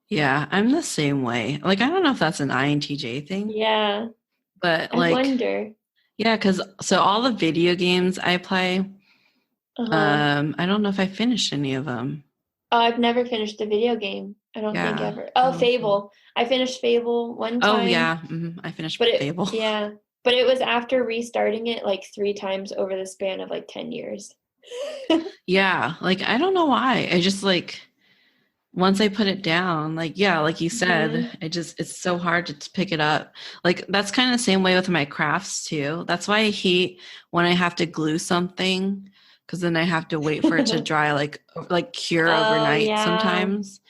Yeah, I'm the same way. I don't know if that's an INTJ thing. Yeah. But I wonder. Yeah, because all the video games I play, I don't know if I finished any of them. Oh, I've never finished a video game. I don't think ever. Oh, Fable. I finished Fable one time. Oh, yeah. I finished Fable. Yeah. But it was after restarting it 3 times over the span of 10 years. Yeah. I don't know why. I just once I put it down, like you said, it's so hard to pick it up. That's kind of the same way with my crafts too. That's why I hate when I have to glue something, because then I have to wait for it to dry, cure overnight sometimes.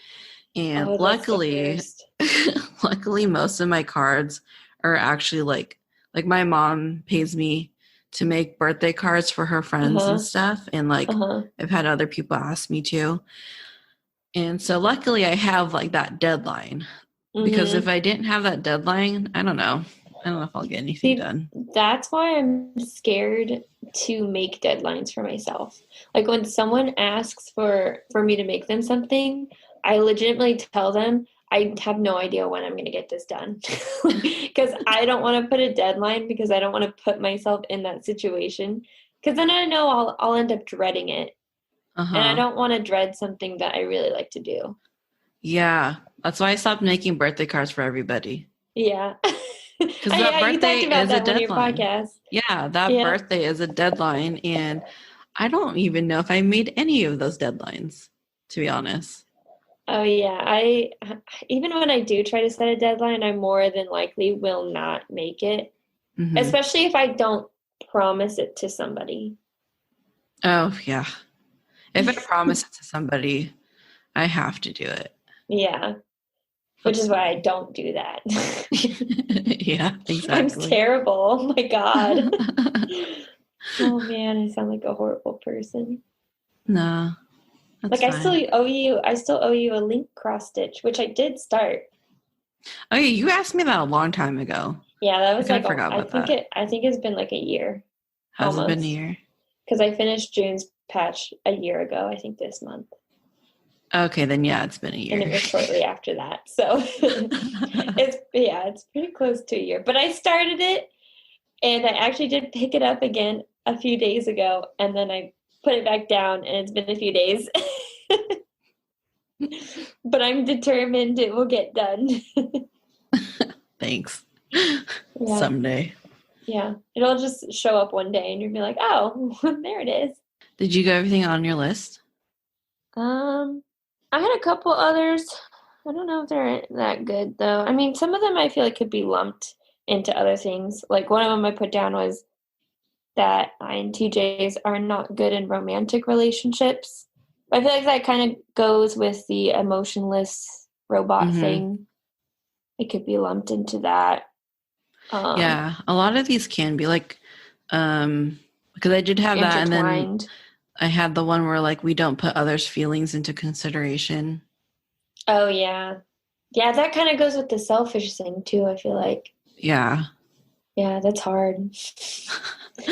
And luckily most of my cards are actually like my mom pays me to make birthday cards for her friends and stuff. And I've had other people ask me to. And so luckily I have that deadline, because if I didn't have that deadline, I don't know if I'll get anything done. That's why I'm scared to make deadlines for myself. When someone asks for me to make them something, I legitimately tell them I have no idea when I'm going to get this done. Because I don't want to put a deadline, because I don't want to put myself in that situation. Because then I know I'll end up dreading it. And I don't want to dread something that I really like to do. Yeah. That's why I stopped making birthday cards for everybody. Yeah. Because that birthday is a deadline. Yeah, that birthday is a deadline. And I don't even know if I made any of those deadlines, to be honest. Oh, yeah. Even when I do try to set a deadline, I more than likely will not make it. Especially if I don't promise it to somebody. Oh, yeah. If I promise it to somebody, I have to do it. Yeah. Which is why I don't do that. Yeah, exactly. I'm terrible. Oh my God. Oh man, I sound like a horrible person. No. That's fine. I still owe you a link cross stitch, which I did start. Oh yeah, you asked me that a long time ago. Yeah, that was I forgot about that. I think it's been a year. Has it been a year? Because I finished June's patch a year ago, I think this month. Okay, then yeah, it's been a year. And it was shortly after that. So it's pretty close to a year. But I started it, and I actually did pick it up again a few days ago, and then I put it back down, and it's been a few days. But I'm determined it will get done. Thanks. Yeah. Someday. Yeah. It'll just show up one day, and you'll be like, oh, there it is. Did you get everything on your list? I had a couple others I don't know if they're that good though. I mean, some of them I feel like could be lumped into other things. Like one of them I put down was that INTJs are not good in romantic relationships. I feel like that kind of goes with the emotionless robot thing. It could be lumped into that. Yeah, a lot of these can be like, because I did have that, and then I had the one where like we don't put others' feelings into consideration. Oh yeah, yeah, that kind of goes with the selfish thing too. I feel like. Yeah. Yeah, that's hard.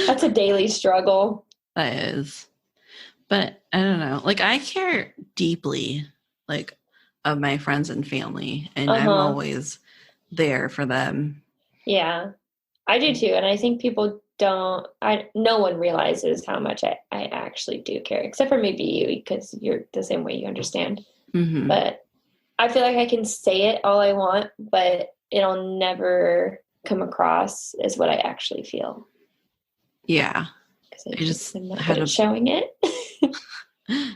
That's a daily struggle. That is. But I don't know. Like I care deeply, like, of my friends and family, and I'm always there for them. Yeah, I do too. And I think people don't, no one realizes how much I actually do care, except for maybe you, because you're the same way, you understand. But I feel like I can say it all I want, but it'll never come across as what I actually feel. Yeah. Because I'm not good at showing it.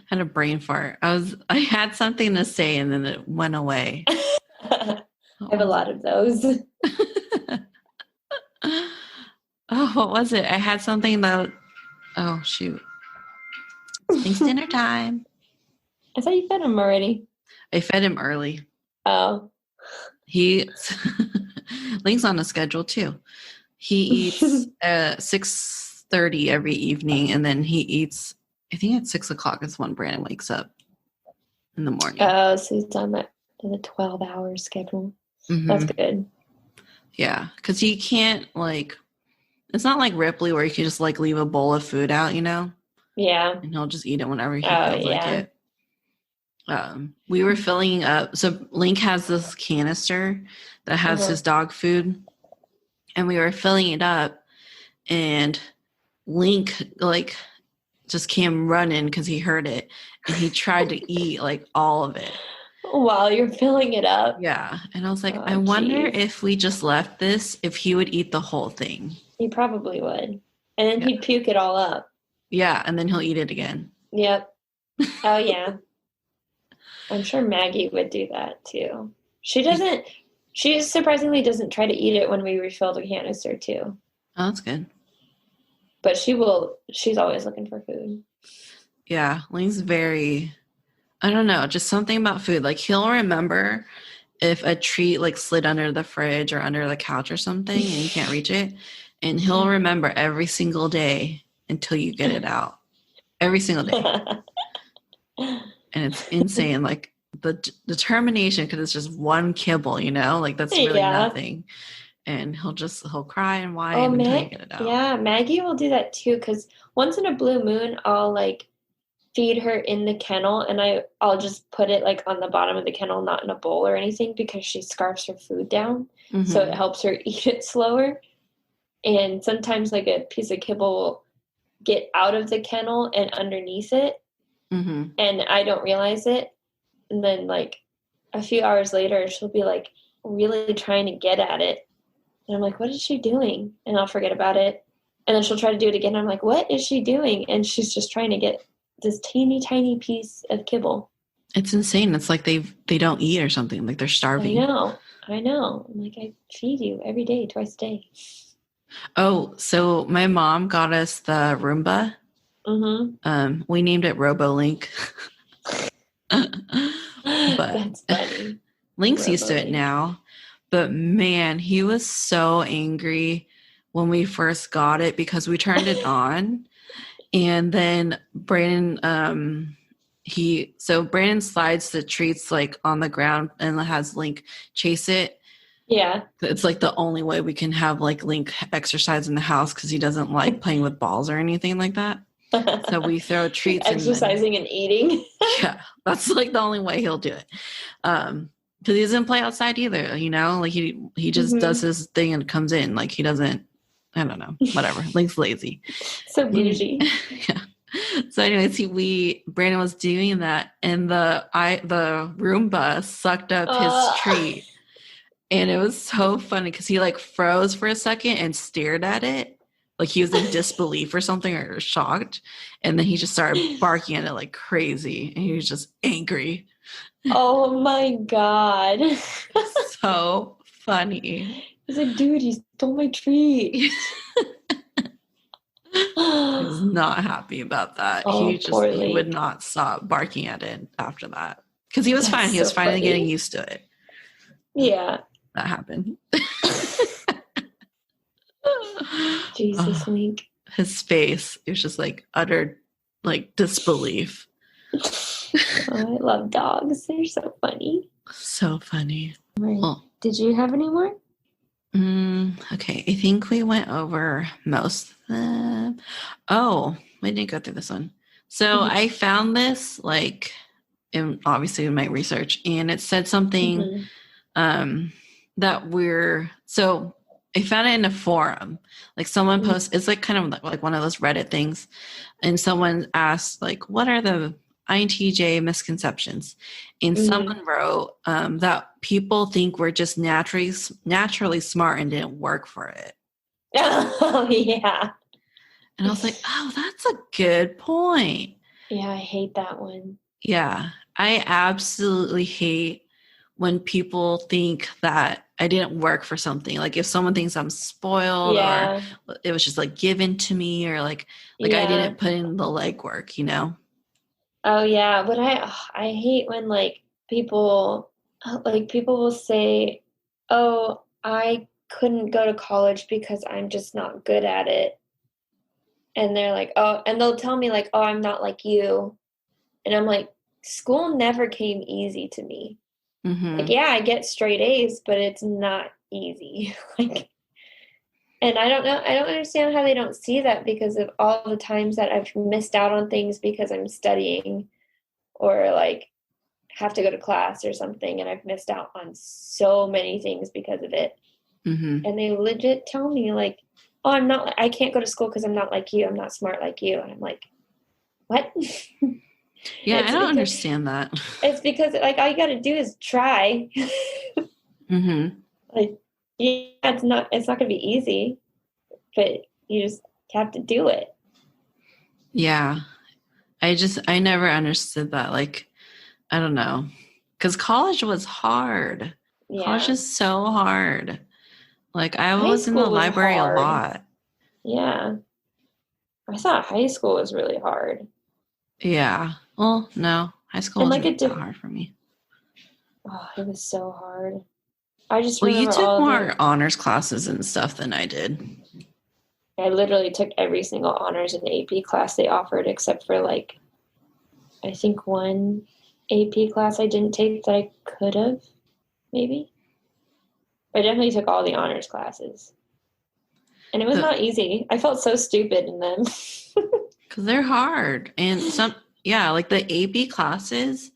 Had a brain fart. I had something to say and then it went away. I have a lot of those. Oh, what was it? I had something that, oh shoot. It's dinner time. I thought you fed him already. I fed him early. Oh. Link's on a schedule too. He eats at 6:30 every evening, and then he eats, I think at 6 o'clock is when Brandon wakes up in the morning. Oh, so he's on the 12-hour schedule. That's good. Yeah, because he can't, like, it's not like Ripley where you can just like leave a bowl of food out, you know? Yeah. And he'll just eat it whenever he feels like it. We were filling up. So Link has this canister that has his dog food, and we were filling it up, and Link like just came running because he heard it, and he tried to eat like all of it while you're filling it up. Yeah, and I was like, I wonder if we just left this, if he would eat the whole thing. He probably would, and then he'd puke it all up. Yeah, and then he'll eat it again. Yep. Oh yeah. I'm sure Maggie would do that too. She surprisingly doesn't try to eat it when we refill the canister too. Oh, that's good. But she's always looking for food. Yeah, Lane's very, I don't know, just something about food. Like he'll remember if a treat like slid under the fridge or under the couch or something and you can't reach it. And he'll remember every single day until you get it out. Every single day. And it's insane, like the determination, because it's just one kibble, you know, like that's really nothing. And he'll cry and whine until you get it out. Yeah, Maggie will do that too, because once in a blue moon, I'll like feed her in the kennel, and I'll just put it like on the bottom of the kennel, not in a bowl or anything, because she scarfs her food down, so it helps her eat it slower. And sometimes like a piece of kibble will get out of the kennel and underneath it. And I don't realize it. And then like a few hours later, she'll be like really trying to get at it. And I'm like, what is she doing? And I'll forget about it. And then she'll try to do it again. I'm like, what is she doing? And she's just trying to get this teeny tiny piece of kibble. It's insane. It's like they don't eat or something. Like they're starving. I know. I'm like, I feed you every day, twice a day. Oh, so my mom got us the Roomba. We named it RoboLink. But that's funny. Link's used to it now. But man, he was so angry when we first got it because we turned it on. And then Brandon, Brandon slides the treats like on the ground and has Link chase it. Yeah. It's like the only way we can have like Link exercise in the house because he doesn't like playing with balls or anything like that. So we throw treats. Exercising and eating. Yeah, that's like the only way he'll do it. Because he doesn't play outside either, you know? Like he just does his thing and comes in. Like he doesn't, I don't know, whatever. Link's lazy. So bougie. Yeah. So anyways, Brandon was doing that and the Roomba sucked up his treat. And it was so funny because he like froze for a second and stared at it. Like he was in disbelief or something or shocked. And then he just started barking at it like crazy. And he was just angry. Oh my God. So funny. He's like, dude, you stole my treat. He was not happy about that. Oh, poor He would Link. not stop barking at it after that. Because he was fine. That's He was so finally funny. getting used to it. Yeah. That happened. Jesus, Link. His face, it was just like utter like disbelief. Oh, I love dogs. They're so funny. So funny. Right. Well, Did you have any more? okay, I think we went over most of them. Oh, we didn't go through this one. So I found this like obviously in my research, and it said something that so I found it in a forum. Like someone posts, it's like kind of like one of those Reddit things, and someone asked like, "What are the INTJ misconceptions?" And someone wrote that people think we're just naturally smart and didn't work for it. Oh, yeah. And I was like, "Oh, that's a good point." Yeah, I hate that one. Yeah, I absolutely hate when people think that I didn't work for something. Like if someone thinks I'm spoiled or it was just like given to me or like I didn't put in the legwork, you know? Oh yeah, but I hate when people people will say, "Oh, I couldn't go to college because I'm just not good at it." And they're like, "Oh," and they'll tell me like, "Oh, I'm not like you." And I'm like, "School never came easy to me." Like, yeah, I get straight A's, but it's not easy. And I don't know, I don't understand how they don't see that because of all the times that I've missed out on things because I'm studying or have to go to class or something, and I've missed out on so many things because of it. And they legit tell me like, "Oh, I can't go to school because I'm not like you. I'm not smart like you." And I'm like, what? Yeah, I don't understand that. It's because all you got to do is try. Like, yeah, it's not going to be easy, but you just have to do it. Yeah. I never understood that. Like, I don't know. Because college was hard. Yeah. College is so hard. Like, I High was in the school was library hard. a lot. Yeah. I thought high school was really hard. Yeah. Well, no. High school wasn't that hard for me. Oh, it was so hard. I just Well, remember you took more honors classes and stuff than I did. I literally took every single honors and AP class they offered except for I think one AP class I didn't take that I could have, maybe. But I definitely took all the honors classes. And it was not easy. I felt so stupid in them. Because they're hard. And like the AP classes,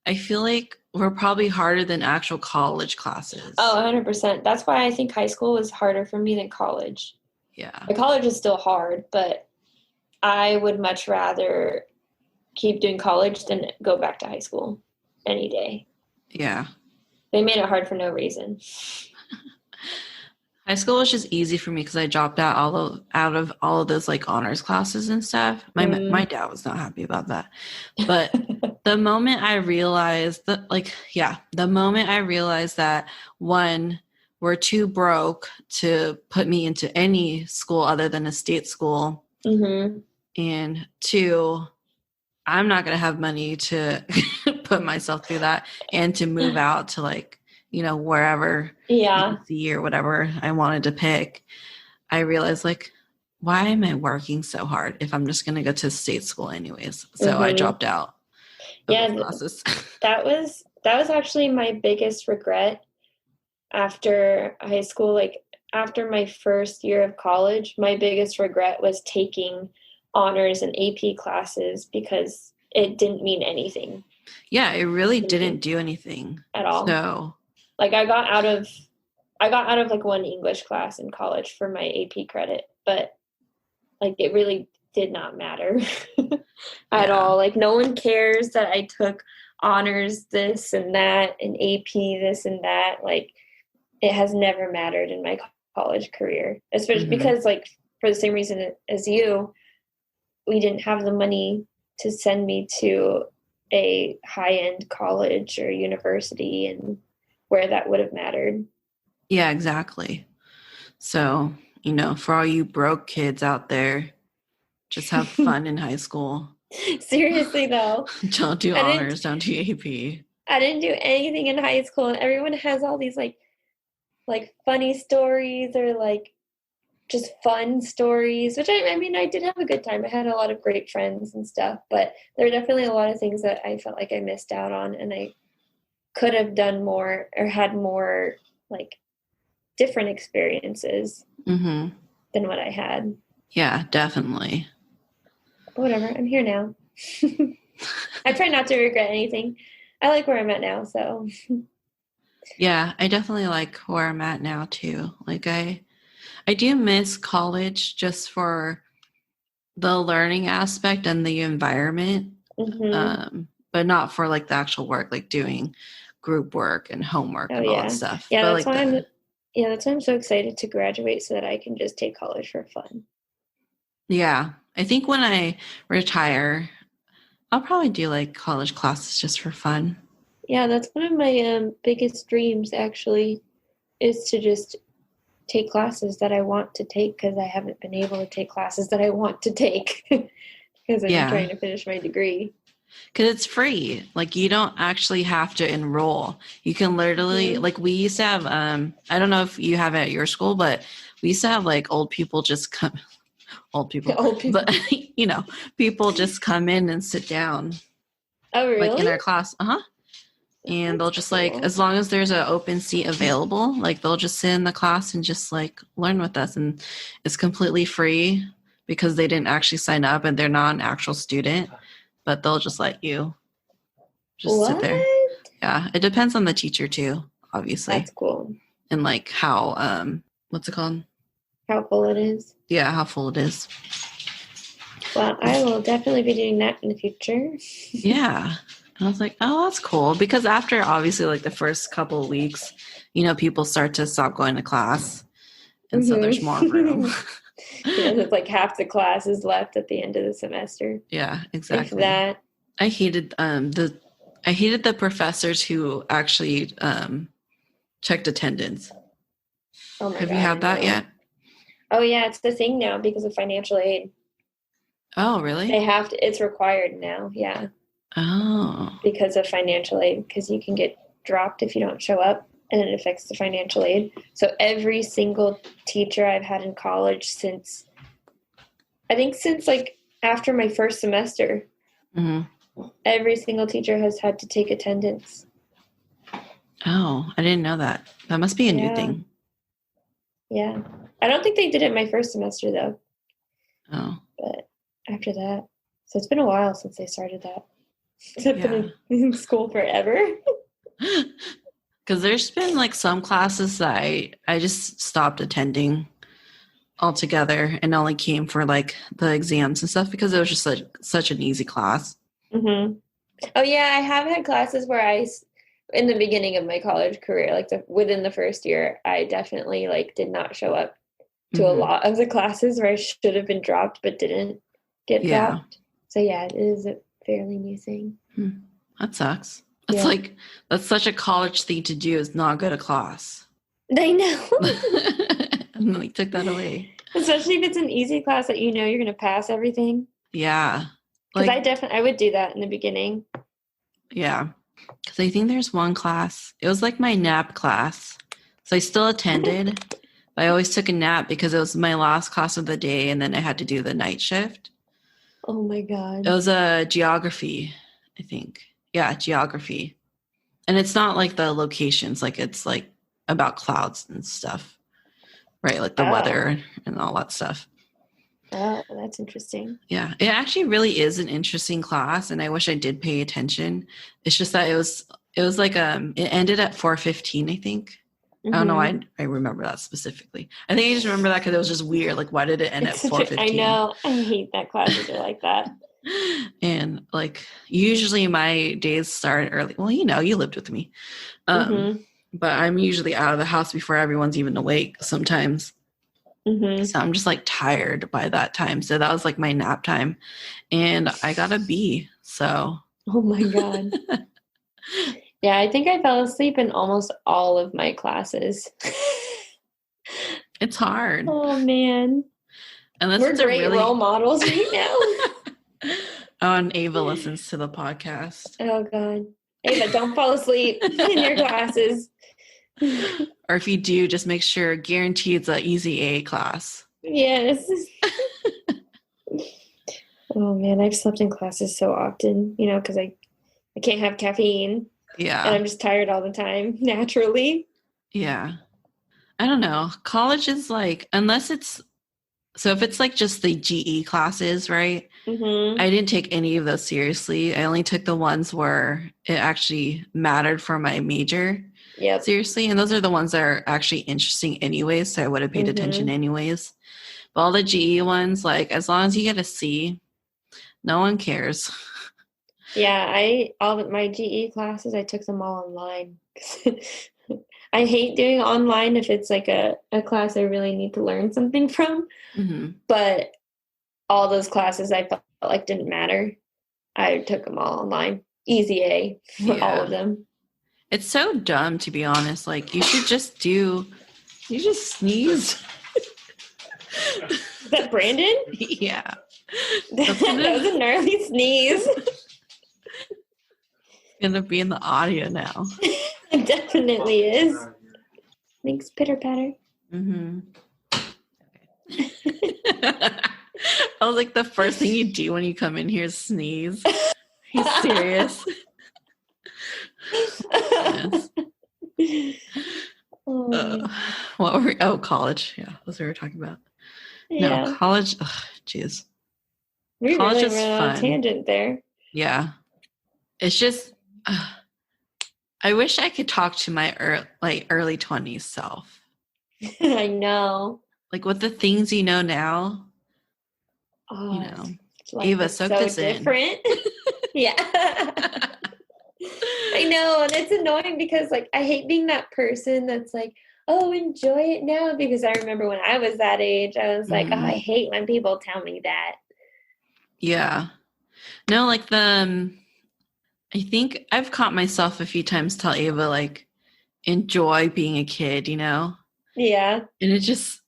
I feel like were probably harder than actual college classes. Oh, 100%. That's why I think high school was harder for me than college. Yeah. College is still hard, but I would much rather keep doing college than go back to high school any day. Yeah. They made it hard for no reason. High school was just easy for me because I dropped out of all of those honors classes and stuff. My dad was not happy about that. But the moment I realized that one, we're too broke to put me into any school other than a state school. And two, I'm not going to have money to put myself through that and to move out to wherever UC or whatever I wanted to pick. I realized why am I working so hard if I'm just going to go to state school anyways? So I dropped out. Classes. that was actually my biggest regret after high school. After my first year of college, my biggest regret was taking honors and AP classes because it didn't mean anything. Yeah, it really didn't do anything at all. So I got out of one English class in college for my AP credit, but it really did not matter at all. No one cares that I took honors this and that and AP this and that. It has never mattered in my college career, especially because for the same reason as you, we didn't have the money to send me to a high-end college or university and where that would have mattered. Yeah, exactly. So, for all you broke kids out there, just have fun in high school. Seriously, though. Don't do honors, don't do AP. I didn't do anything in high school, and everyone has all these like funny stories or like just fun stories, which I mean, I did have a good time. I had a lot of great friends and stuff, but there are definitely a lot of things that I felt like I missed out on, and I could have done more or had more like different experiences than what I had. Yeah, definitely. But whatever, I'm here now. I try not to regret anything. I like where I'm at now, so. Yeah, I definitely like where I'm at now too. Like I do miss college just for the learning aspect and the environment, but not for like the actual work, like doing group work and homework and all that stuff. Yeah, but that's why that's why I'm so excited to graduate so that I can just take college for fun. Yeah, I think when I retire, I'll probably do like college classes just for fun. Yeah, that's one of my biggest dreams actually, is to just take classes that I want to take, because I haven't been able to take classes that I want to take because I'm trying to finish my degree. Because it's free. Like, you don't actually have to enroll. You can literally, like, we used to have, I don't know if you have it at your school, but we used to have like old people just come, but people just come in and sit down. Oh, really? Like in our class. And they'll just like, as long as there's an open seat available, like they'll just sit in the class and just like learn with us. And it's completely free because they didn't actually sign up and they're not an actual student, but they'll just let you just sit there. Yeah. It depends on the teacher too, obviously. That's cool. And like how, what's it called? How full it is. Yeah, how full it is. Well, I will definitely be doing that in the future. Yeah. And I was like, oh, that's cool. Because after obviously like the first couple of weeks, people start to stop going to class. And so there's more room. It's like half the class is left at the end of the semester. Yeah, exactly. If that. I hated the professors who actually checked attendance. Oh my God. Have you had that yet? Oh yeah, it's the thing now because of financial aid. Oh, really? They have to. It's required now. Yeah. Oh. Because of financial aid, because you can get dropped if you don't show up, and it affects the financial aid. So every single teacher I've had in college since like after my first semester, every single teacher has had to take attendance. Oh, I didn't know that. That must be a new thing. Yeah. I don't think they did it my first semester though. Oh. But after that. So it's been a while since they started that. I've been in school forever. Because there's been like some classes that I just stopped attending altogether and only came for like the exams and stuff because it was just such an easy class. Oh yeah, I have had classes where in the beginning of my college career, like within the first year, I definitely like did not show up to a lot of the classes where I should have been dropped but didn't get dropped. So yeah, it is a fairly new thing. That sucks. It's like, that's such a college thing to do, is not go to class. I know. And like took that away. Especially if it's an easy class that you're going to pass everything. Yeah. Because I would do that in the beginning. Yeah. Because I think there's one class. It was like my nap class. So I still attended. But I always took a nap because it was my last class of the day and then I had to do the night shift. Oh my God. It was a geography, I think. Yeah, geography. And it's not like the locations, like it's like about clouds and stuff. Right, like the weather and all that stuff. Oh, that's interesting. Yeah, it actually really is an interesting class, and I wish I did pay attention. It's just that it was like it ended at 4:15, I think. I don't know why I remember that specifically. I think I just remember that because it was just weird. Like, why did it end at 4:15? I know. I hate that classes are like that. And like usually my days start early. Well, you lived with me. But I'm usually out of the house before everyone's even awake sometimes. So I'm just like tired by that time. So that was like my nap time. And I got a B. So Oh my God. Yeah, I think I fell asleep in almost all of my classes. It's hard. Oh man. Unless We're it's a great role really... models right now. Oh, and Ava listens to the podcast. Oh God. Ava, don't fall asleep in your classes. Or if you do, just make sure, guarantee it's an easy A class. Yes. Oh man, I've slept in classes so often, because I can't have caffeine. Yeah. And I'm just tired all the time, naturally. Yeah. I don't know. College is like, unless it's, so if it's like just the GE classes, right? Mm-hmm. I didn't take any of those seriously. I only took the ones where it actually mattered for my major. Yep. Seriously. And those are the ones that are actually interesting anyways. So I would have paid attention anyways. But all the GE ones, like, as long as you get a C, no one cares. Yeah, all of my GE classes, I took them all online. I hate doing online if it's like a class I really need to learn something from. Mm-hmm. But all those classes I felt like didn't matter. I took them all online. Easy A for all of them. It's so dumb, to be honest. Like, you just sneeze. Is that Brandon? Yeah. That was a gnarly sneeze. Gonna be in the audio now. It definitely is. Thanks, pitter patter. Mm-hmm. I was like, the first thing you do when you come in here is sneeze. He's serious. Yes. What were we? Oh, college. Yeah, that's what we were talking about. Yeah. No, college. Jeez. We really went on a tangent there. Yeah. It's just, I wish I could talk to my early 20s self. I know. Like, with the things you know now. Oh, Ava, soak this different. Yeah. I know, and it's annoying because like I hate being that person that's like, oh, enjoy it now, because I remember when I was that age, I was like, oh, I hate when people tell me that. Yeah. No, like I think I've caught myself a few times tell Ava, like, enjoy being a kid, Yeah. And it just,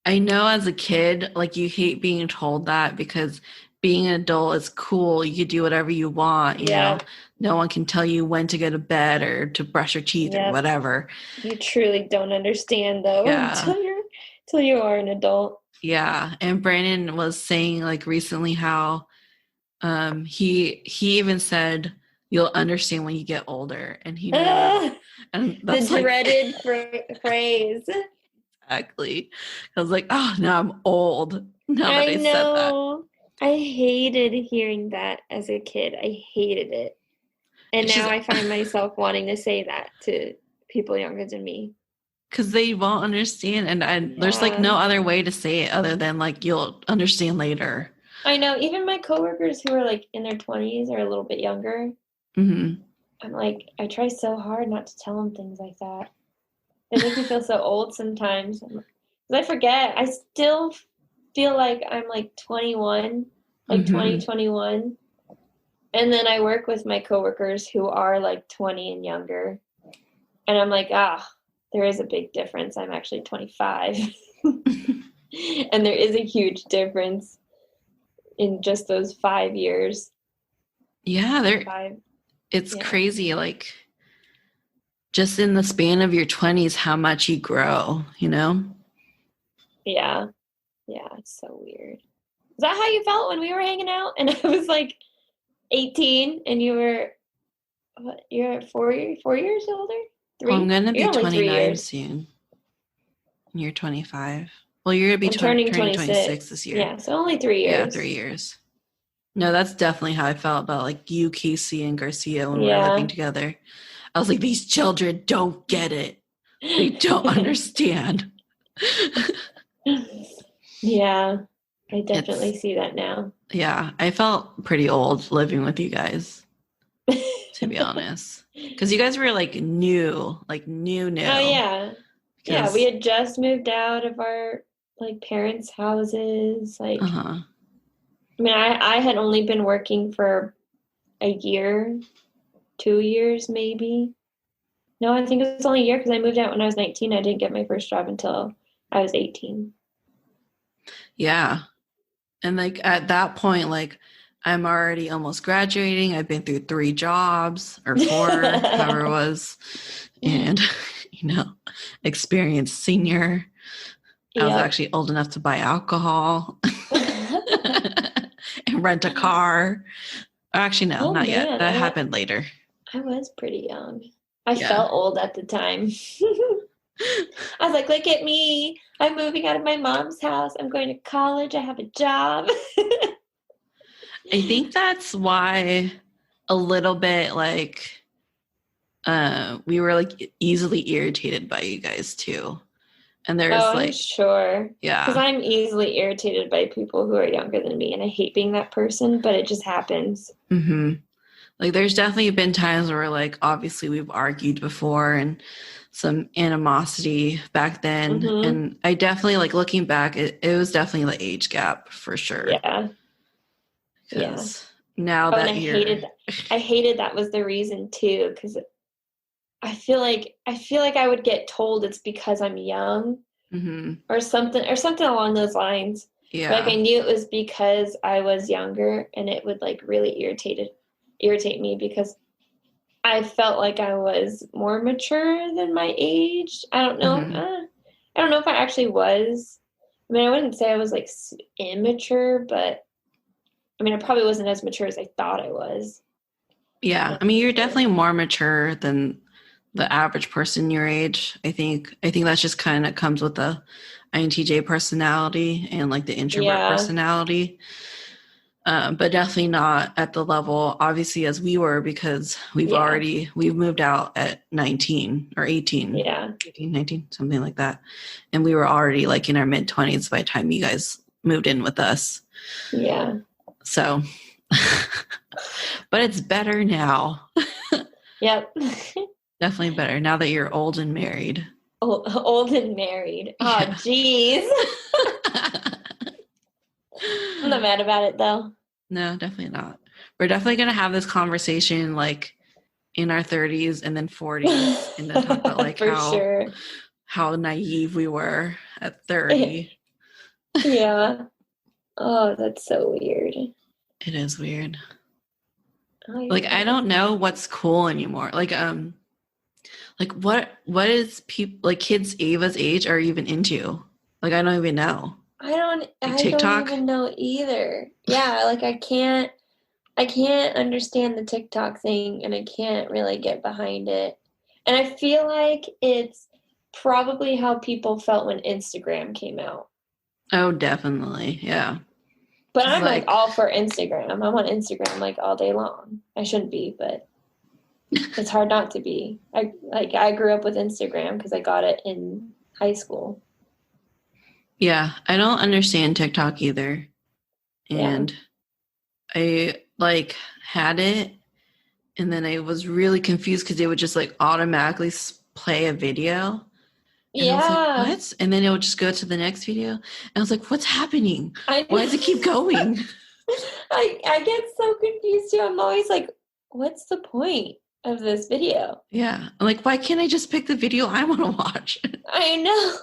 I know as a kid, like, you hate being told that because being an adult is cool. You can do whatever you want, you know. No one can tell you when to go to bed or to brush your teeth or whatever. You truly don't understand, though, until you are an adult. Yeah. And Brandon was saying, like, recently how he even said, you'll understand when you get older. And he knew. And that's the dreaded phrase. Exactly. I was like, oh, now I'm old. Now that I said that. I hated hearing that as a kid. I hated it. And now I find myself wanting to say that to people younger than me. Because they won't understand. And there's like no other way to say it other than like, you'll understand later. I know. Even my coworkers who are like in their 20s or a little bit younger, I'm like, I try so hard not to tell them things like that. They make me feel so old sometimes. Because I forget. I still feel like I'm like 21, like 2021. And then I work with my coworkers who are like 20 and younger. And I'm like, there is a big difference. I'm actually 25. And there is a huge difference in just those 5 years. Yeah, it's crazy. Like, just in the span of your 20s, how much you grow, you know? Yeah. Yeah, it's so weird. Is that how you felt when we were hanging out? And I was like 18 and you were, what, you're 4 years older? 3? Well, I'm going to be 29 soon. And you're 25. Well, you're going to be turning 26 this year. Yeah, so only 3 years. Yeah, 3 years. No, that's definitely how I felt about like you, Casey, and Garcia when we were living together. I was like, these children don't get it. They don't understand. Yeah, I definitely see that now. Yeah, I felt pretty old living with you guys, to be honest. Because you guys were like new. Oh, yeah. Yeah, we had just moved out of our like parents' houses. Like, I mean, I had only been working for a year, 2 years maybe. No, I think it was only a year because I moved out when I was 19. I didn't get my first job until I was 18. Yeah. And like at that point, like I'm already almost graduating. I've been through 3 jobs or 4, however it was. And, experienced senior. I was actually old enough to buy alcohol and rent a car. Actually, no, not yet. That happened later. I was pretty young. I felt old at the time. I was like, look at me. I'm moving out of my mom's house. I'm going to college. I have a job. I think that's why a little bit like we were like easily irritated by you guys too. And there's I'm sure. Yeah. Because I'm easily irritated by people who are younger than me, and I hate being that person, but it just happens. Mm-hmm. Like there's definitely been times where like obviously we've argued before and some animosity back then. Mm-hmm. And I definitely like looking back, it was definitely the age gap for sure. Yeah. Because now that I hated that was the reason too, because I feel like I would get told it's because I'm young, mm-hmm. or something along those lines. Yeah. Like I knew it was because I was younger, and it would like really irritate me because I felt like I was more mature than my age. I don't know. Mm-hmm. I don't know if I actually was. I mean, I wouldn't say I was like immature, but I mean, I probably wasn't as mature as I thought I was. Yeah. I mean, you're definitely more mature than the average person your age. I think that's just kind of comes with the INTJ personality and like the introvert personality. But definitely not at the level, obviously, as we were, because we've moved out at 19 or 18. Yeah. 18, 19, something like that. And we were already like in our mid-20s by the time you guys moved in with us. Yeah. So, but it's better now. Yep. Definitely better now that you're old and married. Old and married. Oh, jeez. I'm not mad about it, though. No, definitely not. We're definitely going to have this conversation like in our 30s and then 40s and then talk about like how naive we were at 30. Yeah. Oh, that's so weird. It is weird. Like, I don't know what's cool anymore. Like what is people like kids Ava's age are even into? Like, I don't even know. I don't even know either. Yeah, like I can't understand the TikTok thing, and I can't really get behind it. And I feel like it's probably how people felt when Instagram came out. Oh, definitely. Yeah. But I'm like all for Instagram. I'm on Instagram like all day long. I shouldn't be, but it's hard not to be. I grew up with Instagram because I got it in high school. Yeah, I don't understand TikTok either. And I like had it, and then I was really confused because it would just like automatically play a video. And I was like, what? And then it would just go to the next video. And I was like, what's happening? Why does it keep going? I get so confused too. I'm always like, what's the point of this video? Yeah. I'm like, why can't I just pick the video I want to watch? I know.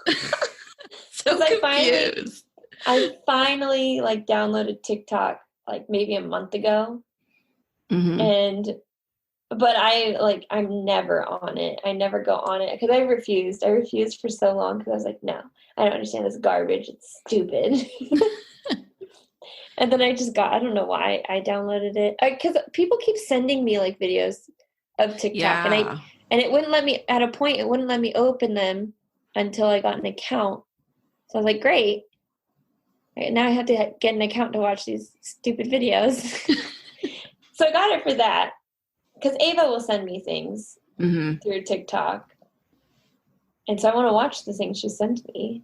So confused. I finally like downloaded TikTok like maybe a month ago. Mm-hmm. But I'm never on it. I never go on it because I refused. I refused for so long because I was like, no, I don't understand this garbage. It's stupid. And then I don't know why I downloaded it. Because people keep sending me like videos of TikTok. And it wouldn't let me, at a point, it wouldn't let me open them until I got an account. So I was like, great. Right, now I have to get an account to watch these stupid videos. So I got it for that. Because Ava will send me things through TikTok. And so I want to watch the things she sent me.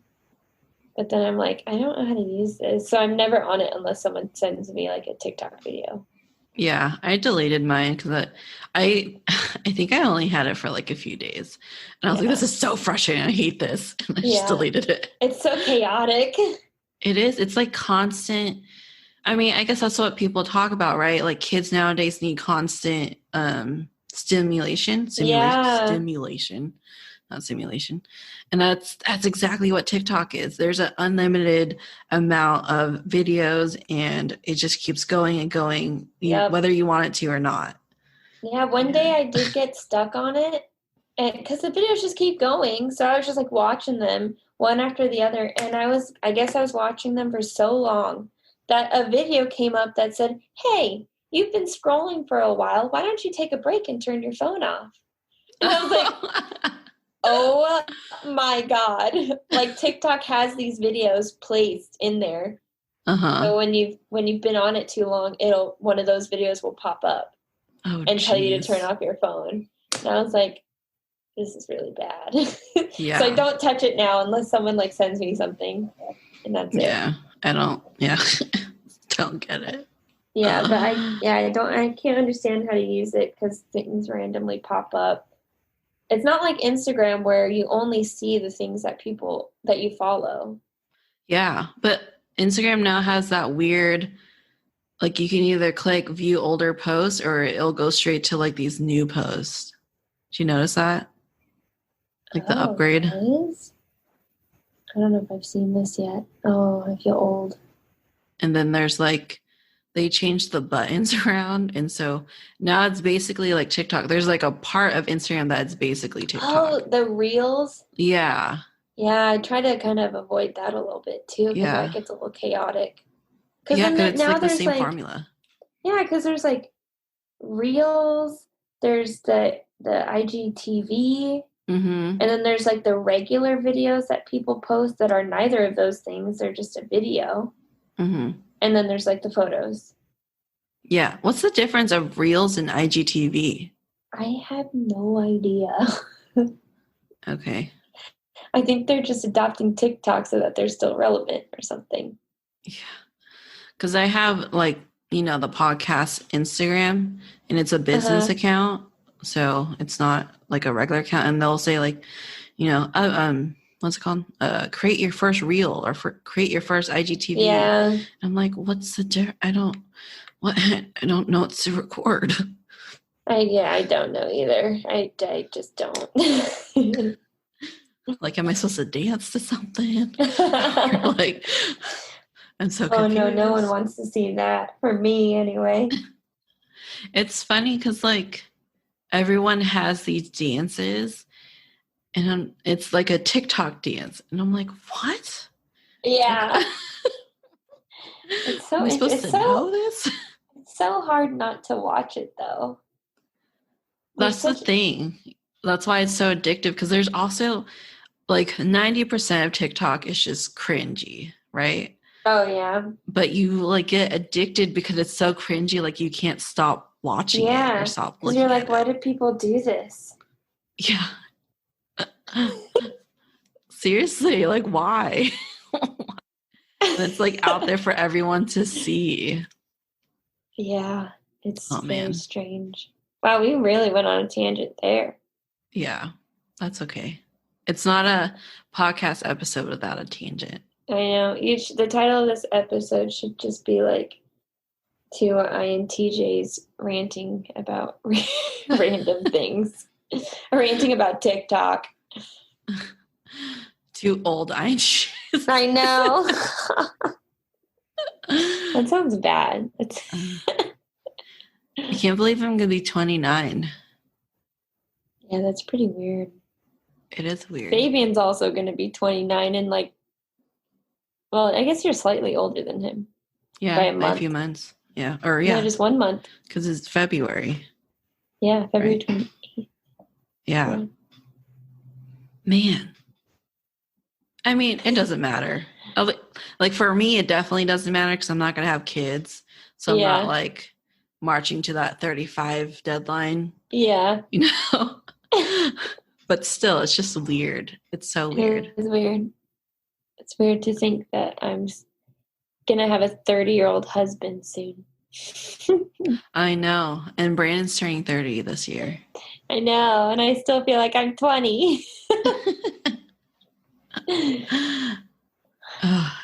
But then I'm like, I don't know how to use this. So I'm never on it unless someone sends me like a TikTok video. Yeah, I deleted mine because I think I only had it for like a few days. And I was like, this is so frustrating. I hate this. And I just deleted it. It's so chaotic. It is. It's like constant. I mean, I guess that's what people talk about, right? Like kids nowadays need constant Yeah. stimulation, not simulation. And that's exactly what TikTok is. There's an unlimited amount of videos and it just keeps going and going, Yep. whether you want it to or not. Yeah, one day I did get stuck on it, and because the videos just keep going, so I was just like watching them one after the other, and I guess I was watching them for so long that a video came up that said, "Hey, you've been scrolling for a while. Why don't you take a break and turn your phone off?" And I was like, "Oh my God!" Like TikTok has these videos placed in there, so when you've been on it too long, one of those videos will pop up and tell you to turn off your phone. And I was like, this is really bad. Yeah. So I don't touch it now unless someone like sends me something, and that's it. Yeah, I don't. Yeah, don't get it. Yeah, but I can't understand how to use it because things randomly pop up. It's not like Instagram where you only see the things that you follow. Yeah, but Instagram now has that weird, like you can either click view older posts or it'll go straight to like these new posts. Do you notice that? Like the upgrade? Nice. I don't know if I've seen this yet. Oh, I feel old. And then there's like, they changed the buttons around. And so now it's basically like TikTok. There's like a part of Instagram that's basically TikTok. Oh, the reels? Yeah. Yeah, I try to kind of avoid that a little bit too because that gets a little chaotic. Yeah, because it's like the same formula. Yeah, because there's like reels, there's the IGTV, and then there's like the regular videos that people post that are neither of those things. They're just a video. And then there's like the photos. Yeah. What's the difference of reels and IGTV? I have no idea. Okay. I think they're just adopting TikTok so that they're still relevant or something. Yeah. Because I have like, the podcast Instagram and it's a business account. So it's not like a regular account. And they'll say like, what's it called? Create your first reel or create your first IGTV. Yeah. I'm like, what's the difference? I don't know what to record. I don't know either. I just don't. Like, am I supposed to dance to something? Or like, I'm so confused. Oh, no one wants to see that. For me, anyway. It's funny because, like, everyone has these dances, and it's like a TikTok dance. And I'm like, what? Yeah. It's so Am I supposed to know this? It's so hard not to watch it, though. That's the thing. That's why it's so addictive, because there's also, like, 90% of TikTok is just cringy, right? Oh, yeah. But you, like, get addicted because it's so cringy, like, you can't stop watching it or stop looking at it. You're like, why do people do this? Yeah. Seriously, like, why? It's, like, out there for everyone to see. Yeah, it's very strange. Wow, we really went on a tangent there. Yeah, that's okay. It's not a podcast episode without a tangent. I know. The title of this episode should just be like two INTJs ranting about random things. Ranting about TikTok. Two old INTJs. I know. That sounds bad. I can't believe I'm going to be 29. Yeah, that's pretty weird. It is weird. Fabian's also going to be 29 and well, I guess you're slightly older than him. Yeah, by a few months. Yeah, just 1 month. Because it's February. Yeah, February 28th. Yeah. Man. I mean, it doesn't matter. Like, for me, it definitely doesn't matter because I'm not going to have kids. So I'm not, like, marching to that 35 deadline. Yeah. But still, it's just weird. It's so weird. It's weird. It's weird to think that I'm going to have a 30-year-old husband soon. I know. And Brandon's turning 30 this year. I know. And I still feel like I'm 20.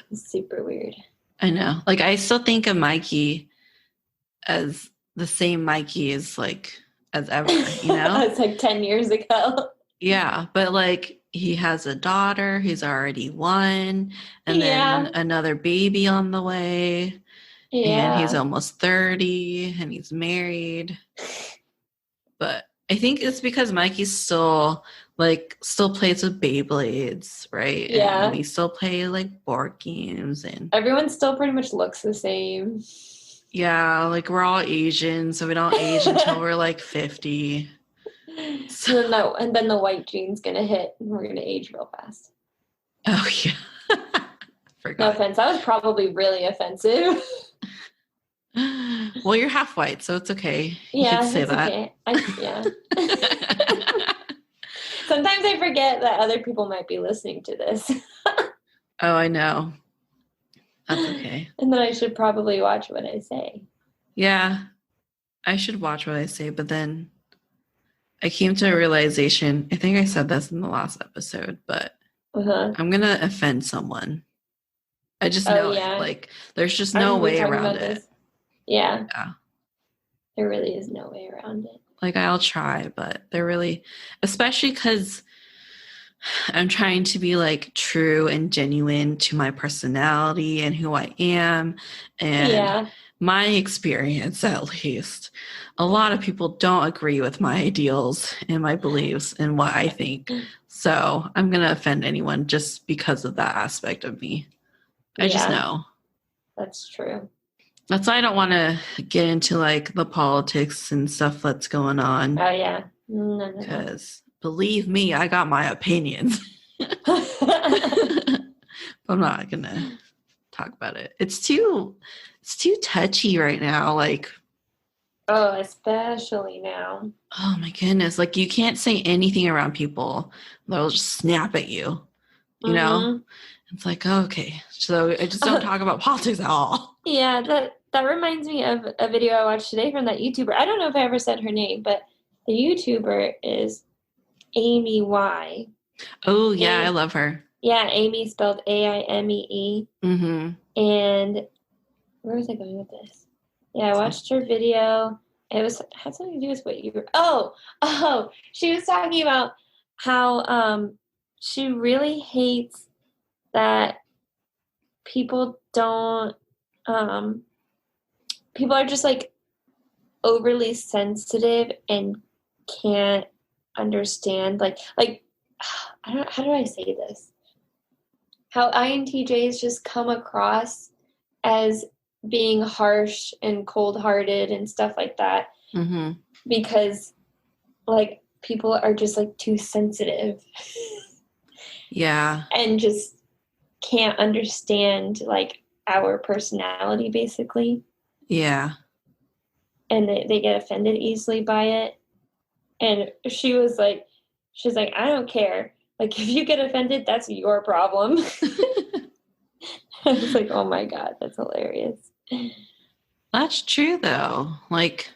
It's super weird. I know. Like, I still think of Mikey as the same Mikey as like as ever, you know? It's like 10 years ago. Yeah, but like he has a daughter, he's already one, and then Yeah. another baby on the way, and he's Yeah. almost 30 and he's married. But I think it's because Mikey still plays with Beyblades, right? And Yeah. we still play like board games and Everyone still pretty much looks the same. yeah, like we're all Asian, so we don't age until we're like 50. So, And then the white gene's gonna hit and we're gonna age real fast. oh yeah. No Forgot. offense. That was probably really offensive. Well, you're half white, so it's okay. You Yeah, could say it's that. okay. Yeah. Sometimes I forget that other people might be listening to this. Oh, I know. That's okay. And then I should probably watch what I say. Yeah, I should watch what I say, but then I came to a realization. I think I said this in the last episode, but I'm going to offend someone. I just know it. Like, there's just no way around it. This. Yeah. There really is no way around it. Like, I'll try, but they're really, especially because I'm trying to be like true and genuine to my personality and who I am. And my experience, at least, a lot of people don't agree with my ideals and my beliefs and what I think. So I'm going to offend anyone just because of that aspect of me. I just know. That's true. That's why I don't want to get into like the politics and stuff that's going on. Oh, yeah. No. Because believe me, I got my opinions. I'm not going to talk about it. It's too touchy right now. Like, oh, especially now. Oh my goodness. Like you can't say anything around people. They'll just snap at you. You know? It's like, oh, okay. So I just don't talk about politics at all. Yeah, that reminds me of a video I watched today from that YouTuber. I don't know if I ever said her name, but the YouTuber is Amy Y. Oh, yeah, I love her. Yeah, Amy spelled AIMEE. Mm-hmm. And where was I going with this? Yeah, I watched her video. It had something to do with what you were. Oh, she was talking about how she really hates that people don't. People are just like overly sensitive and can't understand like I don't, how do I say this? How INTJs just come across as being harsh and cold-hearted and stuff like that. Mm-hmm. Because like people are just like too sensitive. Yeah. And just can't understand like our personality basically. Yeah. And they get offended easily by it. And she's like, I don't care. Like, if you get offended, that's your problem. I was like, oh my God, that's hilarious. That's true, though. Like,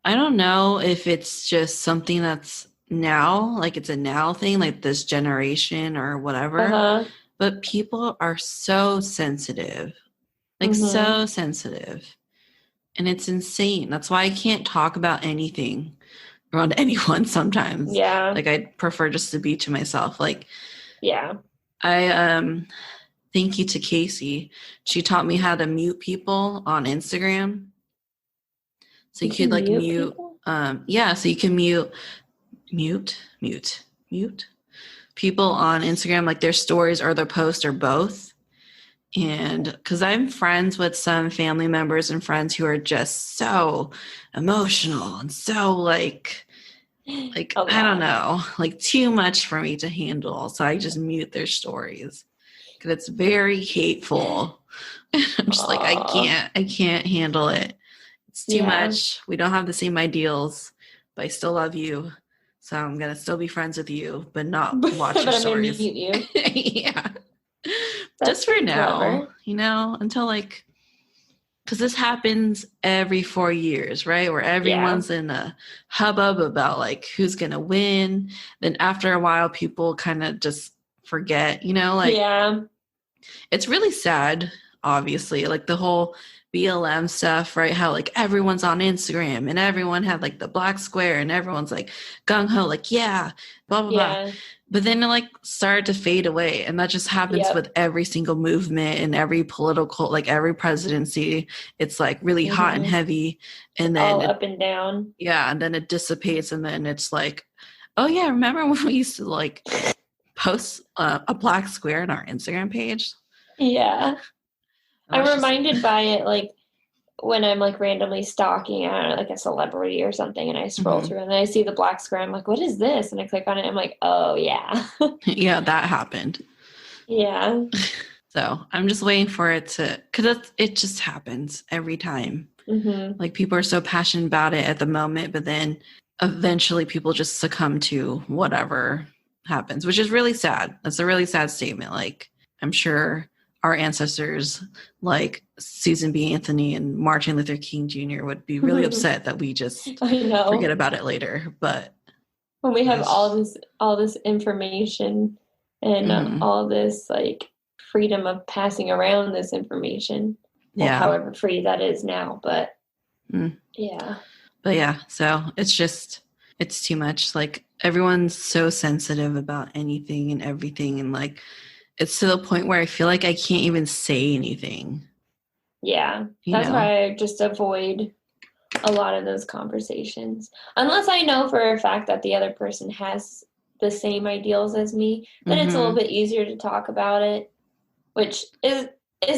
I don't know if it's just something that's now, like it's a now thing, like this generation or whatever. But people are so sensitive. Like, so sensitive. And it's insane. That's why I can't talk about anything around anyone sometimes. Yeah. Like I prefer just to be to myself. Like, yeah. I thank you to Casey. She taught me how to mute people on Instagram. So you could like mute so you can mute people on Instagram, like their stories or their posts or both. And because I'm friends with some family members and friends who are just so emotional and so like I don't know, like too much for me to handle. So I just mute their stories because it's very hateful. I'm just like, I can't handle it. It's too much. We don't have the same ideals, but I still love you. So I'm going to still be friends with you, but not watch your stories. I'm going to mute you. Yeah. That's just for now, clever. You know, until like, because this happens every 4 years, right? Where everyone's in a hubbub about like who's going to win. Then after a while, people kind of just forget, you know, like, it's really sad, obviously, like the whole BLM stuff, right? How like everyone's on Instagram and everyone had like the black square and everyone's like gung ho, like, yeah, blah, blah, blah. Yeah. But then it like started to fade away. And that just happens with every single movement and every political, like every presidency. It's like really hot and heavy. And then all up and down. Yeah. And then it dissipates. And then it's like, oh yeah, remember when we used to like post a black square on our Instagram page? Yeah. I'm reminded by it, like when I'm like randomly stalking, I don't know, like a celebrity or something, and I scroll through and I see the black square. I'm like, what is this? And I click on it. I'm like, oh yeah. Yeah, that happened. Yeah. So I'm just waiting for it to, because it just happens every time. Like people are so passionate about it at the moment, but then eventually people just succumb to whatever happens, which is really sad. That's a really sad statement. Like I'm sure our ancestors like Susan B. Anthony and Martin Luther King Jr. would be really upset that we just forget about it later. But when we have all this information and all this like freedom of passing around this information, however free that is now, but so it's too much. Like everyone's so sensitive about anything and everything, and like it's to the point where I feel like I can't even say anything. Yeah. That's why I just avoid a lot of those conversations. Unless I know for a fact that the other person has the same ideals as me, then it's a little bit easier to talk about it, which is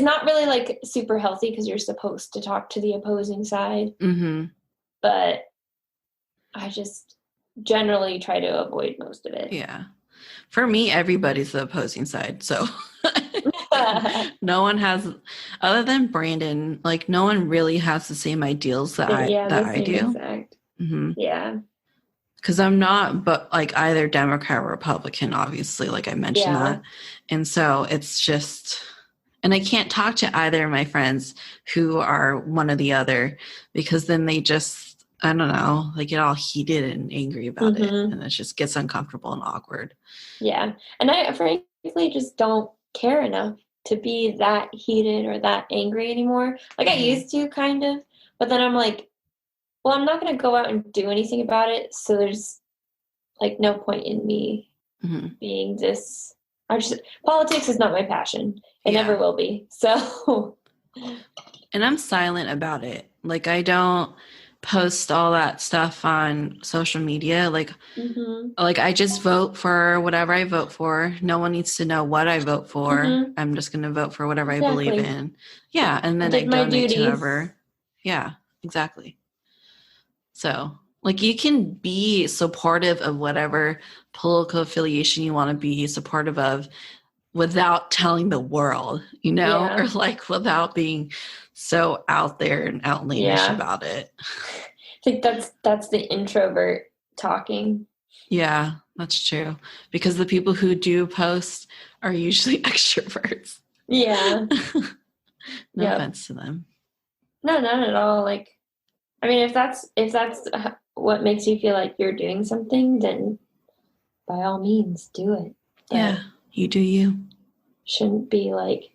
not really like super healthy because you're supposed to talk to the opposing side. But I just generally try to avoid most of it. Yeah. For me, everybody's the opposing side. So no one has, other than Brandon, like no one really has the same ideals that I do. Exact. Yeah. Because I'm not, but like either Democrat or Republican, obviously, like I mentioned that. And so it's just, and I can't talk to either of my friends who are one or the other, because then they just, I don't know, they get all heated and angry about it. And it just gets uncomfortable and awkward. Yeah. And I frankly just don't care enough to be that heated or that angry anymore. Like I used to kind of, but then I'm like, well, I'm not going to go out and do anything about it. So there's like no point in me being this. Politics is not my passion. It never will be. So. And I'm silent about it. Like I don't post all that stuff on social media. Like, like I just vote for whatever I vote for. No one needs to know what I vote for. I'm just going to vote for whatever I believe in. Yeah. And then I donate to whoever. Yeah, exactly. So like you can be supportive of whatever political affiliation you want to be supportive of without telling the world, or like without being so out there and outlandish about it. I think that's the introvert talking. Yeah, that's true. Because the people who do post are usually extroverts. Yeah. No offense to them. No, not at all. Like, I mean, if that's what makes you feel like you're doing something, then by all means do it. But yeah, you do you. Shouldn't be like,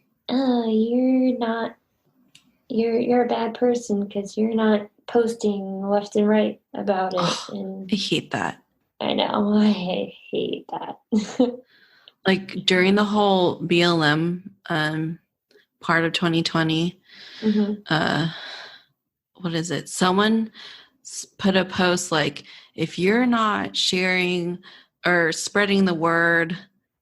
you're a bad person because you're not posting left and right about it. And I hate that. I know. I hate that. Like during the whole BLM part of 2020, what is it? Someone put a post like, if you're not sharing or spreading the word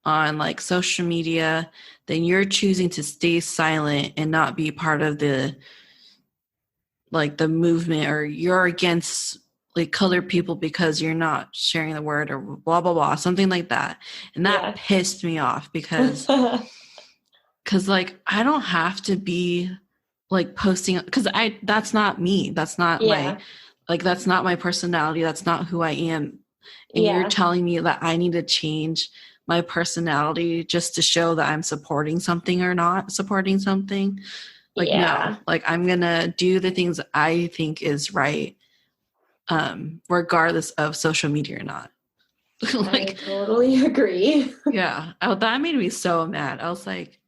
on like social media, then you're choosing to stay silent and not be part of the movement, or you're against like colored people because you're not sharing the word, or blah blah blah, something like that. And that pissed me off because like I don't have to be like posting, because that's not me, that's not my, like that's not my personality, that's not who I am. And you're telling me that I need to change my personality just to show that I'm supporting something or not supporting something. Like, no, like I'm going to do the things I think is right, regardless of social media or not. Like, I totally agree. Yeah. Oh, that made me so mad. I was like,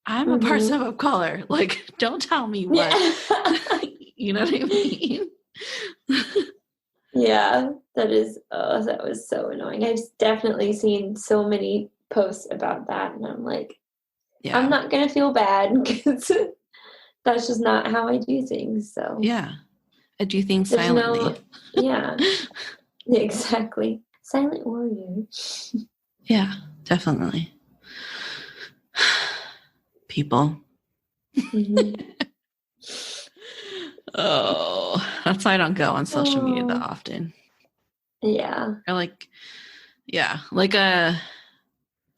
I'm a person of color. Like, don't tell me what. Yeah. You know what I mean? Yeah, that was so annoying. I've definitely seen so many posts about that, and I'm like, Yeah. I'm not gonna feel bad because that's just not how I do things. So yeah, I do things there's silently. yeah, exactly. Silent warrior. Yeah, definitely. People. Mm-hmm. Oh, that's why I don't go on social media that often. Yeah. Or like, yeah, like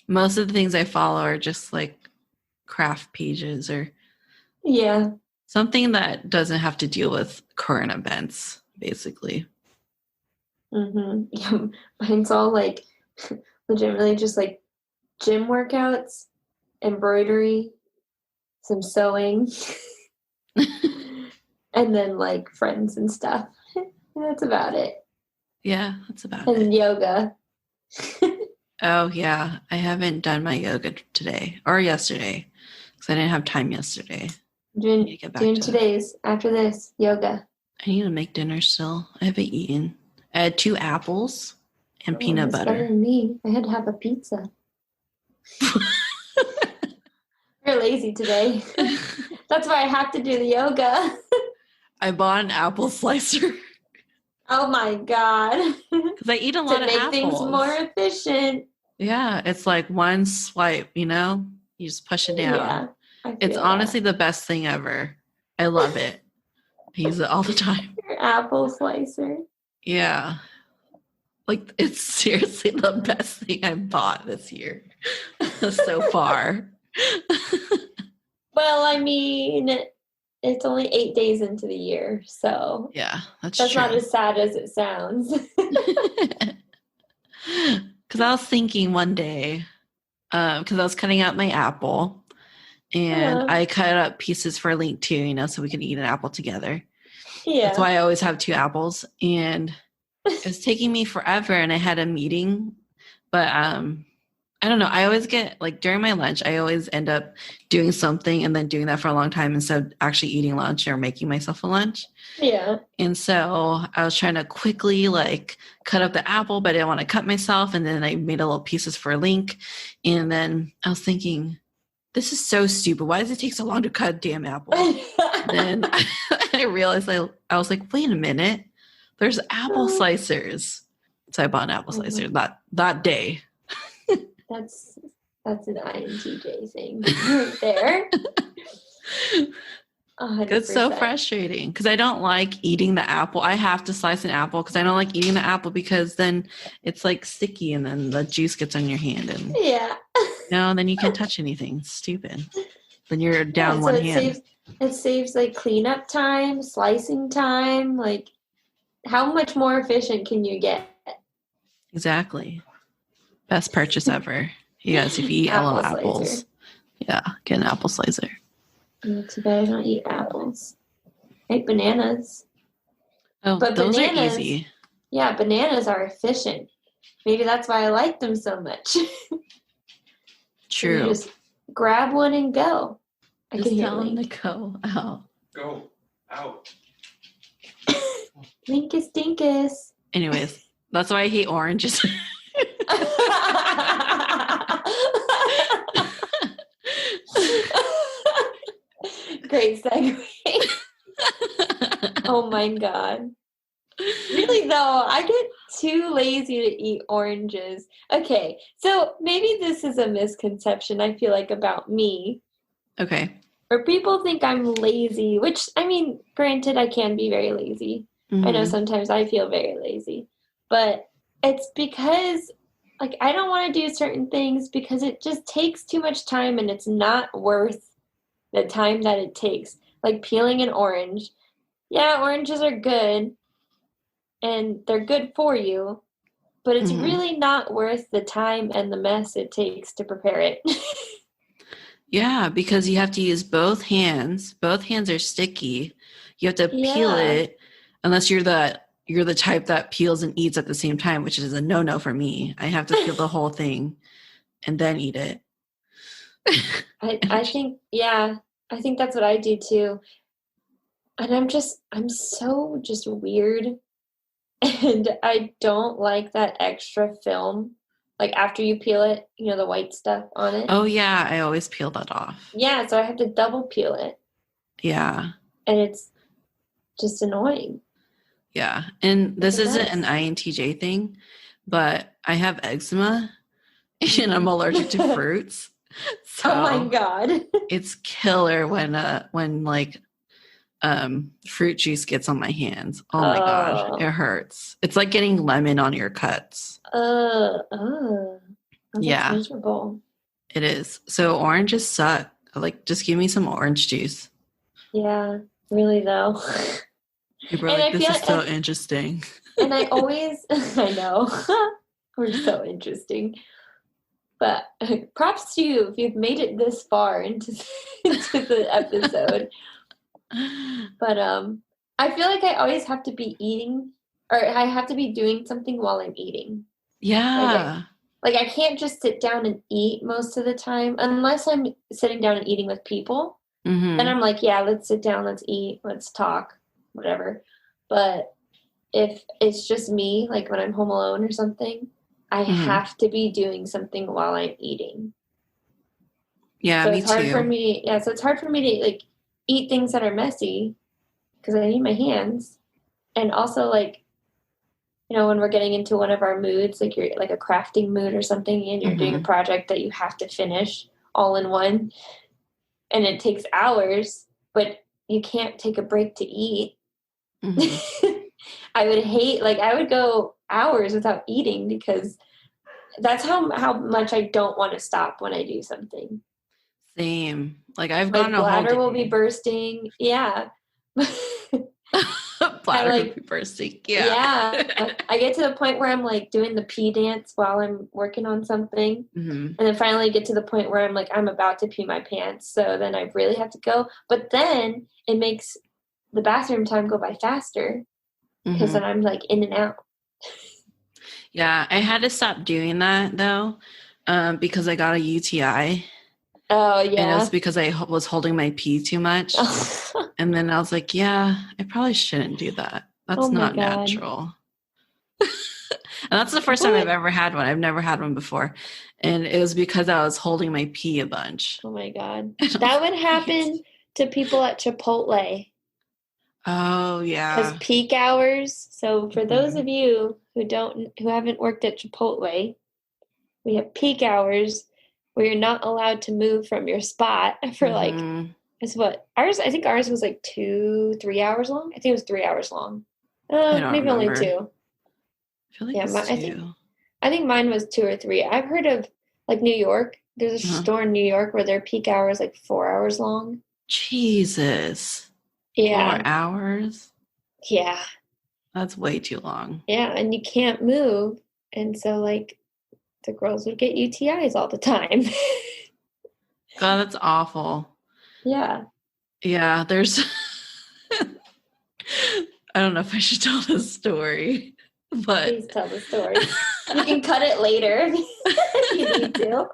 most of the things I follow are just like craft pages or Yeah. something that doesn't have to deal with current events, basically. Mm-hmm. Yeah. Mine's all like legitimately just like gym workouts, embroidery, some sewing, and then like friends and stuff. That's about it. Yeah, that's about And it. yoga. Oh, yeah. I haven't done my yoga today or yesterday because I didn't have time yesterday. Doing today's after this yoga. I need to make dinner still. I haven't eaten. I had 2 apples and peanut That's better butter. than me. I had to have a pizza. You're lazy today. That's why I have to do the yoga. I bought an apple slicer. Oh my God. Because I eat a lot of apples. To make things more efficient. Yeah, it's like one swipe, you just push it down. Yeah. It's honestly the best thing ever. I love it. I use it all the time. Your apple slicer. Yeah. Like, it's seriously the best thing I bought this year so far. Well, I mean, it's only 8 days into the year, so yeah, that's true. Not as sad as it sounds. Because I was thinking one day, because I was cutting out my apple, and I cut up pieces for Link too, so we could eat an apple together. Yeah. That's why I always have 2 apples, and it was taking me forever, and I had a meeting, but I don't know. I always get, like, during my lunch, I always end up doing something and then doing that for a long time instead of actually eating lunch or making myself a lunch. Yeah. And so I was trying to quickly, like, cut up the apple, but I didn't want to cut myself. And then I made a little pieces for Link. And then I was thinking, this is so stupid. Why does it take so long to cut a damn apple? Then I realized I was like, wait a minute. There's apple slicers. So I bought an apple slicer that day. That's an INTJ thing right there. 100%. It's so frustrating because I don't like eating the apple. I have to slice an apple because I don't like eating the apple because then it's like sticky and then the juice gets on your hand and then you can't touch anything. It's stupid. Then you're down one hand. It saves like cleanup time, slicing time. Like, how much more efficient can you get? Exactly. Best purchase ever. You guys, if you eat apples, get an apple slicer. Too bad I don't eat apples. I eat bananas. Oh, but those are easy. Yeah, bananas are efficient. Maybe that's why I like them so much. True. You just grab one and go. I just can hear tell Link. Them to go out. Go out. Linkus dinkus. Anyways, that's why I hate oranges. Great segue. Oh my God. Really though, I get too lazy to eat oranges. Okay, so maybe this is a misconception I feel like about me. Okay. Or people think I'm lazy, which, I mean, granted, I can be very lazy. Mm-hmm. I know sometimes I feel very lazy. But it's because, like, I don't want to do certain things because it just takes too much time and it's not worth the time that it takes. Like peeling an orange. Yeah, oranges are good and they're good for you, but it's really not worth the time and the mess it takes to prepare it. Yeah, because you have to use both hands. Both hands are sticky. You have to peel it unless you're the type that peels and eats at the same time, which is a no-no for me. I have to peel the whole thing and then eat it. I think, yeah, I think that's what I do too. And I'm so just weird. And I don't like that extra film. Like after you peel it, the white stuff on it. Oh, yeah. I always peel that off. Yeah, so I have to double peel it. Yeah. And it's just annoying. Yeah. And this It's a isn't an mess. INTJ thing, but I have eczema and I'm allergic to fruits. So Oh my God. it's killer when like fruit juice gets on my hands. Oh my gosh, it hurts. It's like getting lemon on your cuts. Oh, that's Yeah, miserable. it is. So oranges suck. Like, just give me some orange juice. Yeah, really though. People are And like, I this feel is so interesting. and I always, I know, we're so interesting. But props to you if you've made it this far into the episode. But I feel like I always have to be eating, or I have to be doing something while I'm eating. Yeah. Like I can't just sit down and eat most of the time, unless I'm sitting down and eating with people. Mm-hmm. Then I'm like, yeah, let's sit down, let's eat, let's talk, whatever. But if it's just me, like when I'm home alone or something, I have to be doing something while I'm eating. Yeah, so me it's hard too. for me. Yeah, so it's hard for me to like eat things that are messy because I need my hands, and also like when we're getting into one of our moods, like you're like a crafting mood or something, and you're doing a project that you have to finish all in one, and it takes hours, but you can't take a break to eat. I would hate, like I would go hours without eating because that's how much I don't want to stop when I do something. Same. Like I've My gone a whole bladder day. will be bursting. Yeah. Bladder will be bursting. Yeah. Yeah. I get to the point where I'm like doing the pee dance while I'm working on something. And then finally get to the point where I'm like, I'm about to pee my pants. So then I really have to go. But then it makes the bathroom time go by faster because then I'm like in and out. Yeah. I had to stop doing that though, because I got a UTI. Oh, yeah. And it was because I was holding my pee too much. And then I was like, yeah, I probably shouldn't do that. That's not natural. And that's the first time I've ever had one. I've never had one before. And it was because I was holding my pee a bunch. Oh my God. That would happen to people at Chipotle. Oh, yeah. Because peak hours. So for those of you who haven't worked at Chipotle, we have peak hours where you're not allowed to move from your spot for like, it's what ours, I think ours was like 2-3 hours long. I think it was 3 hours long. Maybe only 2. I feel like it's 2. I think mine was 2 or 3. I've heard of like New York. There's a store in New York where their peak hour is like 4 hours long. Jesus. Yeah. 4 hours? Yeah. That's way too long. Yeah, and you can't move. And so like the girls would get UTIs all the time. God, that's awful. Yeah. Yeah, there's I don't know if I should tell this story, but please tell the story. You can cut it later if you need to.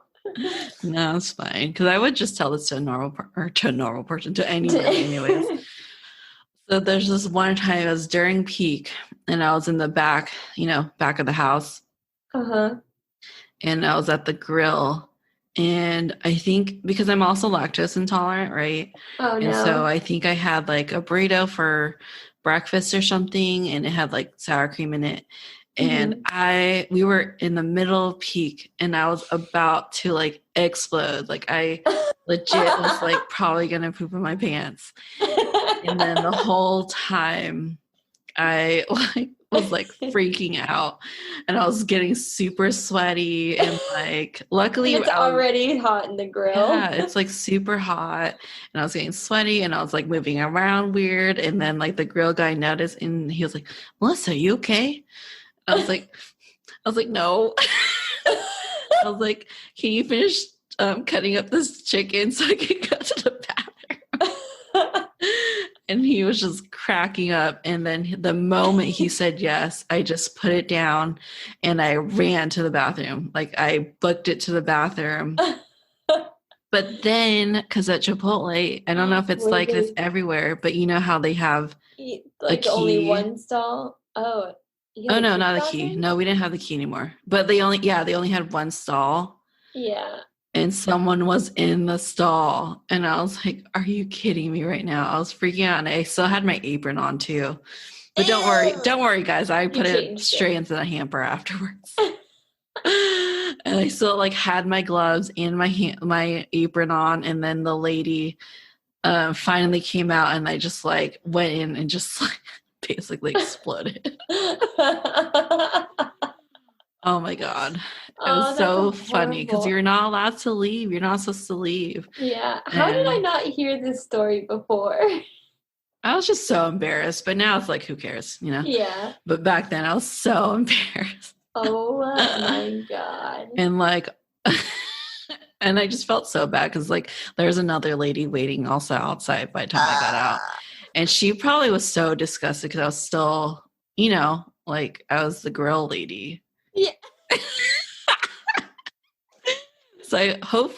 No, it's fine. Because I would just tell this to a normal person, to anyone anyways. So there's this one time it was during peak and I was in the back of the house. And I was at the grill. And I think because I'm also lactose intolerant, right? Oh, no. And so I think I had like a burrito for breakfast or something, and it had like sour cream in it. And we were in the middle of peak and I was about to like explode. Like I legit was like probably going to poop in my pants. And then the whole time I was like freaking out and I was getting super sweaty and like luckily it's already hot in the grill. Yeah, it's like super hot and I was getting sweaty and I was like moving around weird, and then like the grill guy noticed and he was like, "Melissa, you okay?" I was like no. I was like, "Can you finish cutting up this chicken so I can go to the bathroom?" And he was just cracking up. And then the moment he said yes, I just put it down and I ran to the bathroom. Like I booked it to the bathroom. But then, because at Chipotle, I don't know if it's Were like this they everywhere, but you know how they have like a only key? one stall? Oh, you Oh had a no, key not the fob key. in? No, we didn't have the key anymore. But they only had one stall, Yeah. and someone was in the stall, and I was like, "Are you kidding me right now?" I was freaking out, and I still had my apron on too. But don't worry, guys. I You put it changed straight it. into the hamper afterwards. And I still like had my gloves and my apron on, and then the lady finally came out, and I just like went in and just like basically exploded. Oh my god, it was Oh, that's so funny because horrible. you're not allowed to leave. You're not supposed to leave, Yeah. How did I and not hear this story before? I was just so embarrassed. But now it's like, who cares, you know? Yeah. But back then, I was so embarrassed. Oh my God. And like and I just felt so bad because like there's another lady waiting also outside by the time I got out, and she probably was so disgusted because I was still, you know, like I was the grill lady. Yeah. So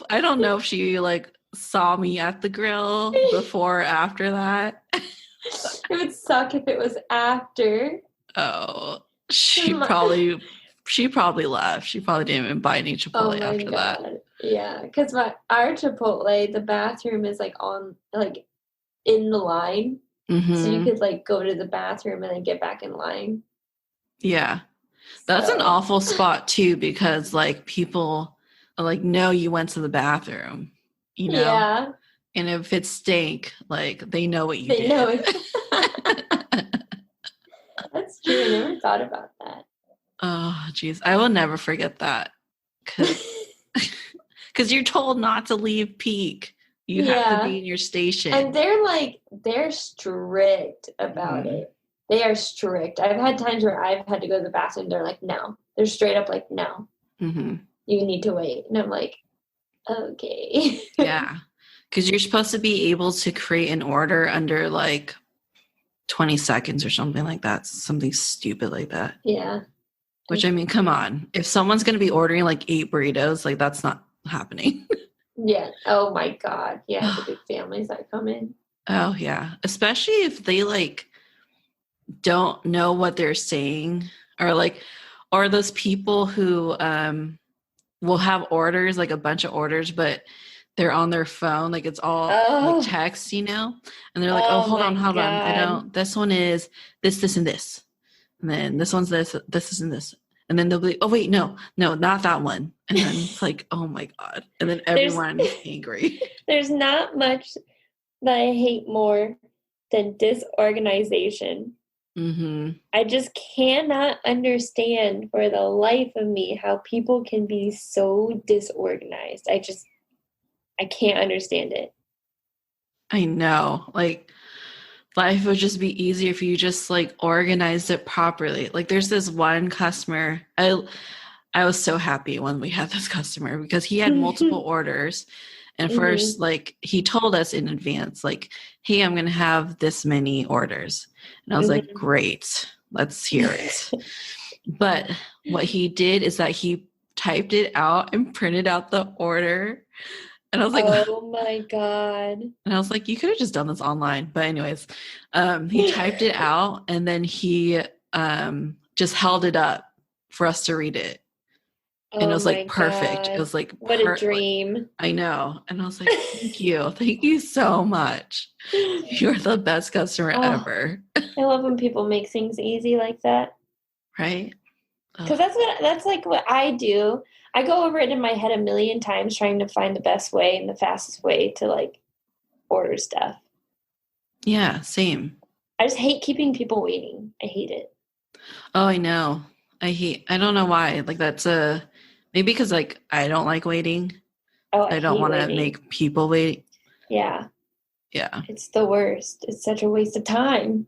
I don't know if she like saw me at the grill before or after that. It would suck if it was after. Oh, she probably left. She probably didn't even buy any Oh Chipotle my after that. God. Yeah. Because our Chipotle, the bathroom is like on, like in the line. So you could like go to the bathroom and then get back in line. Yeah. That's an awful spot too, because like people are like, no, you went to the bathroom, you know? Yeah. And if it stank, like they know what you did. They know it. That's true. I never thought about that. Oh, geez. I will never forget that. Because you're told not to leave peak. You have to be in your station. And they're strict about it. They are strict. I've had times where I've had to go to the bathroom. They're like, no. They're straight up like, no. You need to wait. And I'm like, okay. Yeah. Because you're supposed to be able to create an order under like 20 seconds or something like that. Something stupid like that. Yeah. Which, I mean, come on. If someone's going to be ordering like 8 burritos, like that's not happening. Yeah. Oh my God. Yeah. The big families that come in. Oh, yeah. Especially if they like don't know what they're saying, or those people who will have orders, like a bunch of orders, but they're on their phone, like it's all like text, you know, and they're like, oh, hold on, this one is this and this, and then this one's this and this, and then they'll be, oh wait, no, not that one, and then it's like, oh my God, and then everyone's angry. There's not much that I hate more than disorganization. I just cannot understand for the life of me how people can be so disorganized. I can't understand it. I know. Like, life would just be easier if you just like organized it properly. Like, there's this one customer. I was so happy when we had this customer because he had multiple orders. And first, like, he told us in advance, like, hey, I'm going to have this many orders. And I was like, great, let's hear it. But what he did is that he typed it out and printed out the order. And I was like, oh my God. And I was like, you could have just done this online. But anyways, he typed it out and then he just held it up for us to read it. And it was like perfect. God. It was like, what a dream. I know. And I was like, thank you. Thank you so much. You're the best customer ever. I love when people make things easy like that. Right? Because that's like what I do. I go over it in my head a million times trying to find the best way and the fastest way to like order stuff. Yeah, same. I just hate keeping people waiting. I hate it. Oh, I know. I don't know why. Like that's maybe because like I don't like waiting. Oh, I don't want to make people wait. Yeah. Yeah. It's the worst. It's such a waste of time.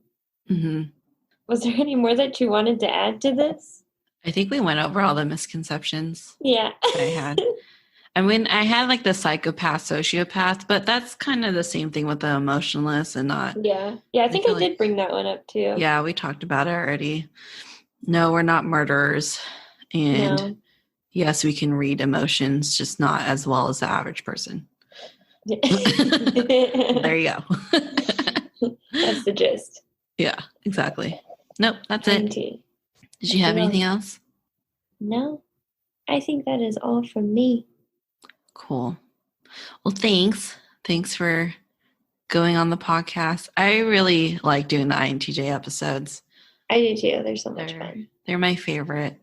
Was there any more that you wanted to add to this? I think we went over all the misconceptions. Yeah. I had. I mean, I had like the psychopath, sociopath, but that's kind of the same thing with the emotionless and not. Yeah. Yeah, I think I did bring that one up too. Yeah, we talked about it already. No, we're not murderers. And yes, we can read emotions, just not as well as the average person. There you go. That's the gist. Yeah, exactly. Nope, that's it. INT. Did you have anything else? No, I think that is all from me. Cool. Well, thanks. Thanks for going on the podcast. I really like doing the INTJ episodes. I do too. They're so much fun. They're my favorite.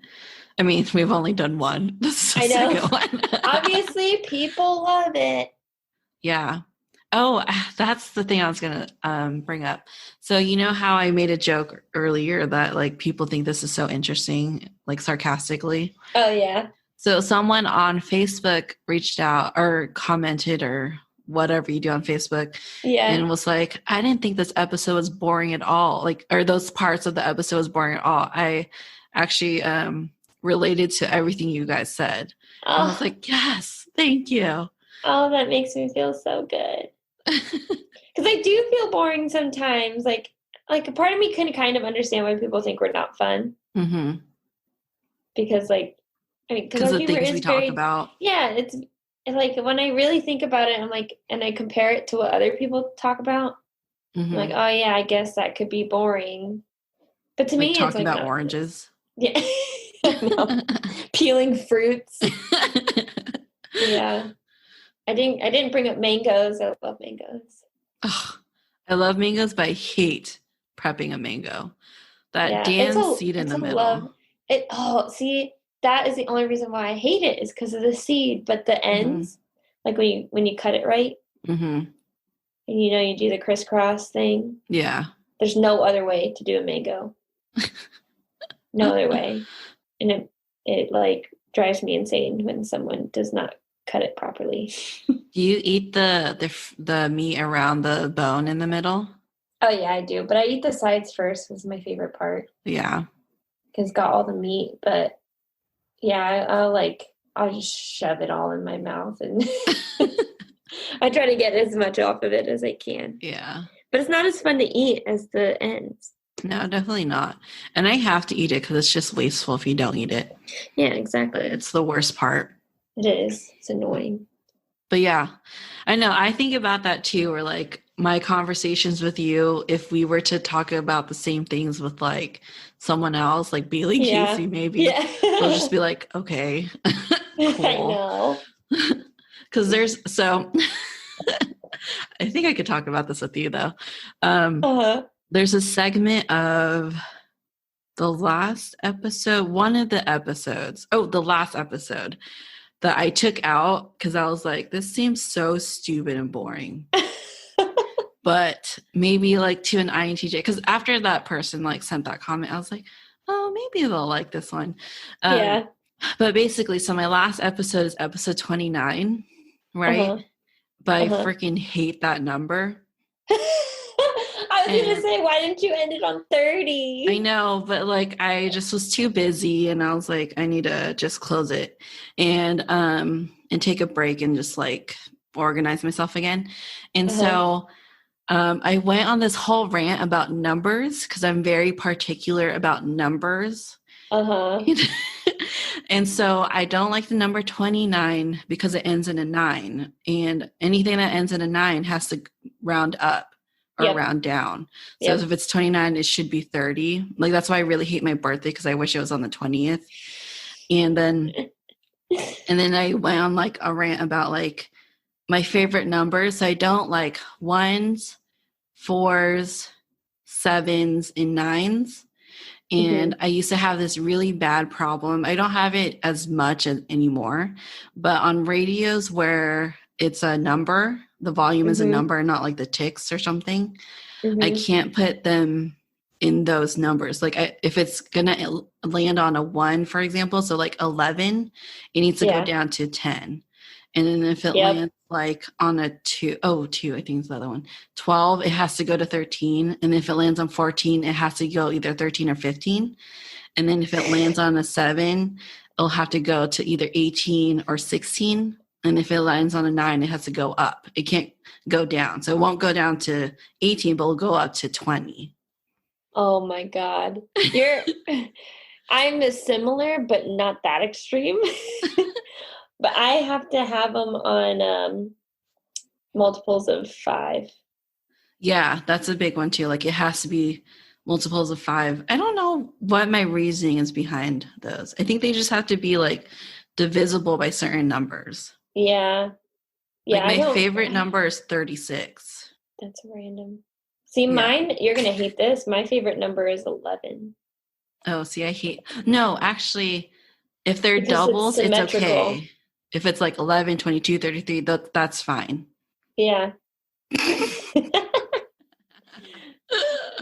I mean, we've only done one. This is the second one. Obviously, people love it. Yeah. Oh, that's the thing I was going to bring up. So, you know how I made a joke earlier that like people think this is so interesting, like sarcastically? Oh, yeah. So someone on Facebook reached out or commented or whatever you do on Facebook. Yeah. And was like, I didn't think this episode was boring at all. Like, or those parts of the episode was boring at all. I actually related to everything you guys said. Oh. I was like, yes, thank you. Oh, that makes me feel so good. Because I do feel boring sometimes. Like a part of me can kind of understand why people think we're not fun. Mm-hmm. Because because of things we talk about. Yeah, it's like when I really think about it, I'm like, and I compare it to what other people talk about. Mm-hmm. I'm like, oh yeah, I guess that could be boring. But to me, talking about oranges. Yeah, peeling fruits. Yeah. I didn't bring up mangoes. I love mangoes. Oh, I love mangoes, but I hate prepping a mango. That damn seed in the middle. See, that is the only reason why I hate it is because of the seed. But the ends, like when you cut it right, and you do the crisscross thing. Yeah. There's no other way to do a mango. No other way, and it like drives me insane when someone does not cut it properly. Do you eat the meat around the bone in the middle? Oh yeah, I do. But I eat the sides first. Was my favorite part. Yeah, because it's got all the meat. But yeah, I'll just shove it all in my mouth, and I try to get as much off of it as I can. Yeah, but it's not as fun to eat as the ends. No, definitely not. And I have to eat it because it's just wasteful if you don't eat it. Yeah, exactly. It's the worst part. It is. It's annoying. But yeah, I know. I think about that too, or like my conversations with you, if we were to talk about the same things with like someone else, like Bailey Casey, maybe, we'll just be like, okay, cool. I know. Because I think I could talk about this with you though. There's a segment of the last episode, the last episode that I took out because I was like, this seems so stupid and boring. But maybe like to an INTJ, because after that person like sent that comment, I was like, oh, maybe they'll like this one. Yeah. But basically, so my last episode is episode 29, right? But I freaking hate that number. I was going to say, why didn't you end it on 30? I know, but like I just was too busy and I was like, I need to just close it and take a break and just like organize myself again. And so I went on this whole rant about numbers because I'm very particular about numbers. And so I don't like the number 29 because it ends in a 9. And anything that ends in a 9 has to round up. Or round down. So if it's 29, it should be 30. Like that's why I really hate my birthday because I wish it was on the 20th. And then I went on like a rant about like my favorite numbers. So I don't like 1s, 4s, 7s, and 9s. And I used to have this really bad problem. I don't have it as much anymore, but on radios where it's a number, the volume is a number, not like the ticks or something. I can't put them in those numbers. Like if it's going to land on a 1, for example, so like 11, it needs to go down to 10. And then if it lands like on a 2, I think it's the other one, 12, it has to go to 13. And if it lands on 14, it has to go either 13 or 15. And then if it lands on a 7, it'll have to go to either 18 or 16. And if it lands on a 9, it has to go up. It can't go down. So it won't go down to 18, but it'll go up to 20. Oh my God. I'm similar, but not that extreme. But I have to have them on multiples of 5. Yeah, that's a big one too. Like it has to be multiples of 5. I don't know what my reasoning is behind those. I think they just have to be like divisible by certain numbers. Yeah. Like my favorite number is 36. That's random. See, mine, you're going to hate this. My favorite number is 11. Oh, see, no, actually, if they're Because doubles, it's okay. If it's like 11, 22, 33, that's fine. Yeah.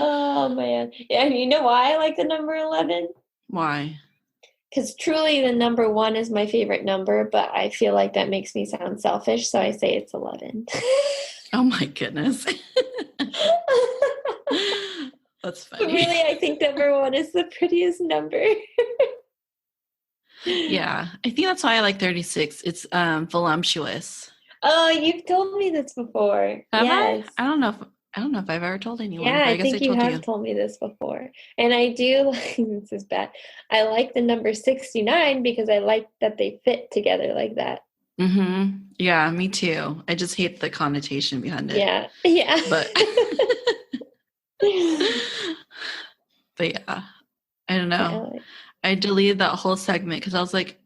Oh, man. Yeah, and you know why I like the number 11? Why? Because truly the number 1 is my favorite number, but I feel like that makes me sound selfish, so I say it's 11. Oh, my goodness. That's funny. But really, I think number 1 is the prettiest number. Yeah, I think that's why I like 36. It's voluptuous. Oh, you've told me this before. Yes. I don't know if I've ever told anyone. Yeah, I guess think you have told me this before. And I do, this is bad. I like the number 69 because I like that they fit together like that. Mm-hmm. Yeah, me too. I just hate the connotation behind it. Yeah. But yeah, I don't know. I deleted that whole segment because I was like,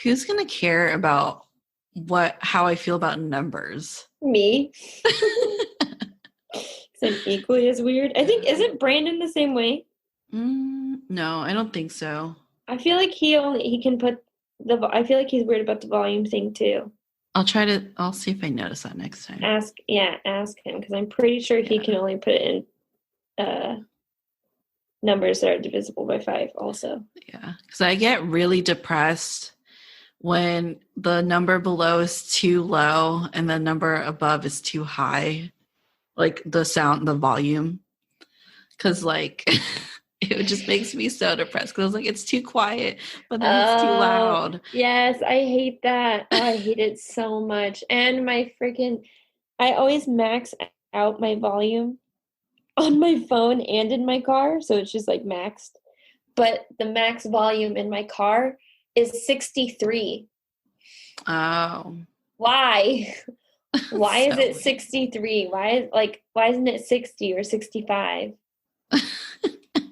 who's going to care about how I feel about numbers? Me. I'm equally as weird. I think, isn't Brandon the same way? No, I don't think so. I feel like he can put I feel like he's weird about the volume thing too. I'll see if I notice that next time. Ask him because I'm pretty sure he can only put it in numbers that are divisible by 5 also. Yeah, because I get really depressed when the number below is too low and the number above is too high, like the volume, because like it just makes me so depressed because I was like, it's too quiet, but then it's too loud. Yes, I hate that. I hate it so much. And I always max out my volume on my phone and in my car, so it's just like maxed. But the max volume in my car is 63. Oh. Why? Why is it 63? Why isn't it 60 or 65?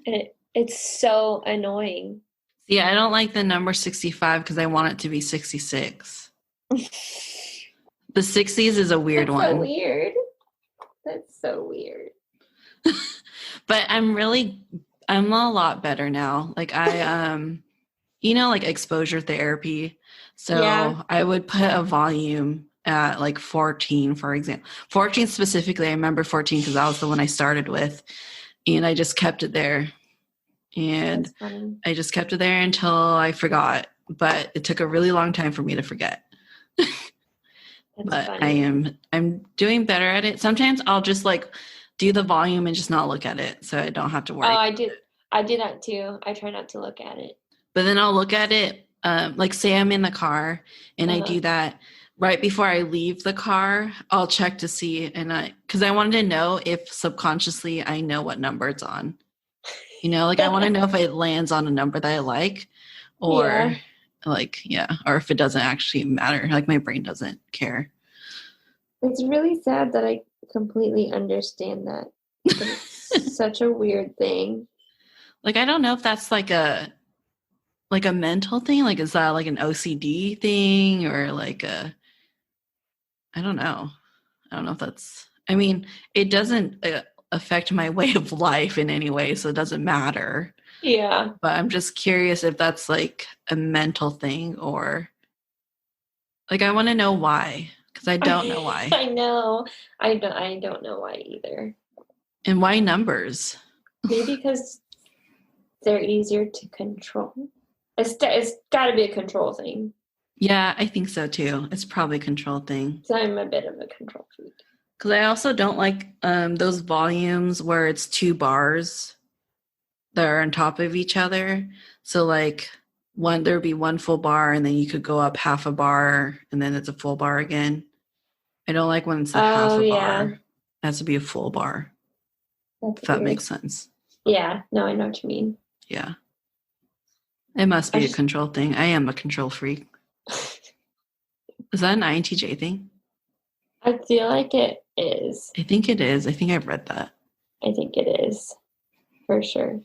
And it's so annoying. See, I don't like the number 65 because I want it to be 66. The 60s is a weird one. So weird. That's so weird. But I'm a lot better now. Like I like exposure therapy. So I would put a volume at like 14, for example. 14 specifically, I remember 14 because that was the one I started with. And I just kept it there. And I just kept it there until I forgot. But it took a really long time for me to forget. But funny. I'm doing better at it. Sometimes I'll just like do the volume and just not look at it so I don't have to worry. Oh, I do that too. I try not to look at it. But then I'll look at it, like say I'm in the car and I do that right before I leave the car. I'll check to see, because I wanted to know if subconsciously I know what number it's on. Like I want to know if it lands on a number that I like, or or if it doesn't actually matter. Like my brain doesn't care. It's really sad that I completely understand that. It's such a weird thing. Like I don't know if that's like a mental thing. Like is that like an OCD thing or like I don't know. I don't know if that's. I mean, it doesn't affect my way of life in any way, so it doesn't matter. Yeah. But I'm just curious if that's like a mental thing or like I want to know why, because I don't know why. I know. I don't know why either. And why numbers? Maybe because they're easier to control. It's got to be a control thing. Yeah, I think so too. It's probably a control thing. So I'm a bit of a control freak. Because I also don't like those volumes where it's 2 bars that are on top of each other. So like there'd be 1 full bar and then you could go up half a bar and then it's a full bar again. I don't like when it's a half a bar. It has to be a full bar. If that makes sense. Yeah. No, I know what you mean. Yeah. It must be a control thing. I am a control freak. Is that an INTJ thing? I feel like it is. I think it is. I think I've read that. I think it is, for sure.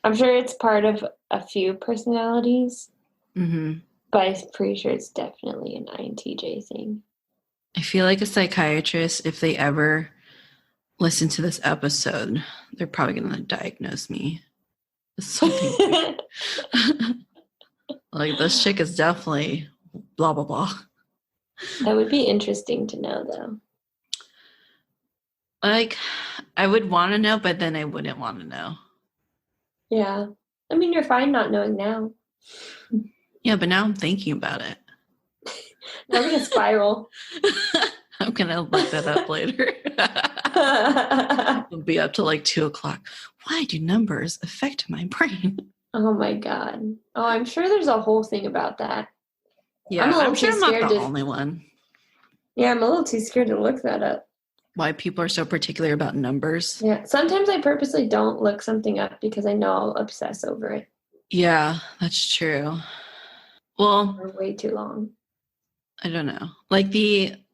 I'm sure it's part of a few personalities, but I'm pretty sure it's definitely an INTJ thing. I feel like a psychiatrist, if they ever listen to this episode, they're probably going to diagnose me with something. Like, this chick is definitely blah, blah, blah. That would be interesting to know, though. Like, I would want to know, but then I wouldn't want to know. Yeah. I mean, you're fine not knowing now. Yeah, but now I'm thinking about it. Now we're going to spiral. I'm going to look that up later. We'll be up till like 2 o'clock. Why do numbers affect my brain? Oh my God. Oh, I'm sure there's a whole thing about that. Yeah, I'm sure I'm not the only one. Yeah, I'm a little too scared to look that up. Why people are so particular about numbers. Yeah, sometimes I purposely don't look something up because I know I'll obsess over it. Yeah, that's true. Well, for way too long. I don't know.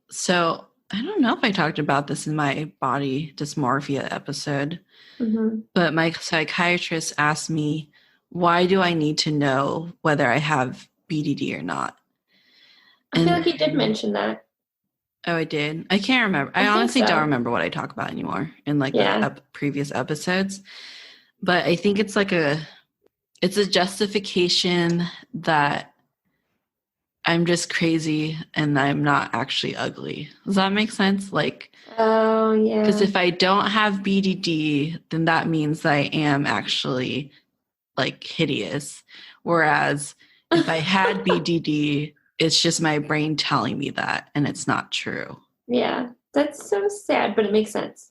So I don't know if I talked about this in my body dysmorphia episode, but my psychiatrist asked me, why do I need to know whether I have BDD or not? I feel like you did mention that. Oh, I did? I can't remember. I honestly don't remember what I talk about anymore in the previous episodes. But I think it's it's a justification that I'm just crazy and I'm not actually ugly. Does that make sense? Oh, yeah. Because if I don't have BDD, then that means that I am actually hideous. Whereas if I had BDD, it's just my brain telling me that, and it's not true. Yeah, that's so sad, but it makes sense.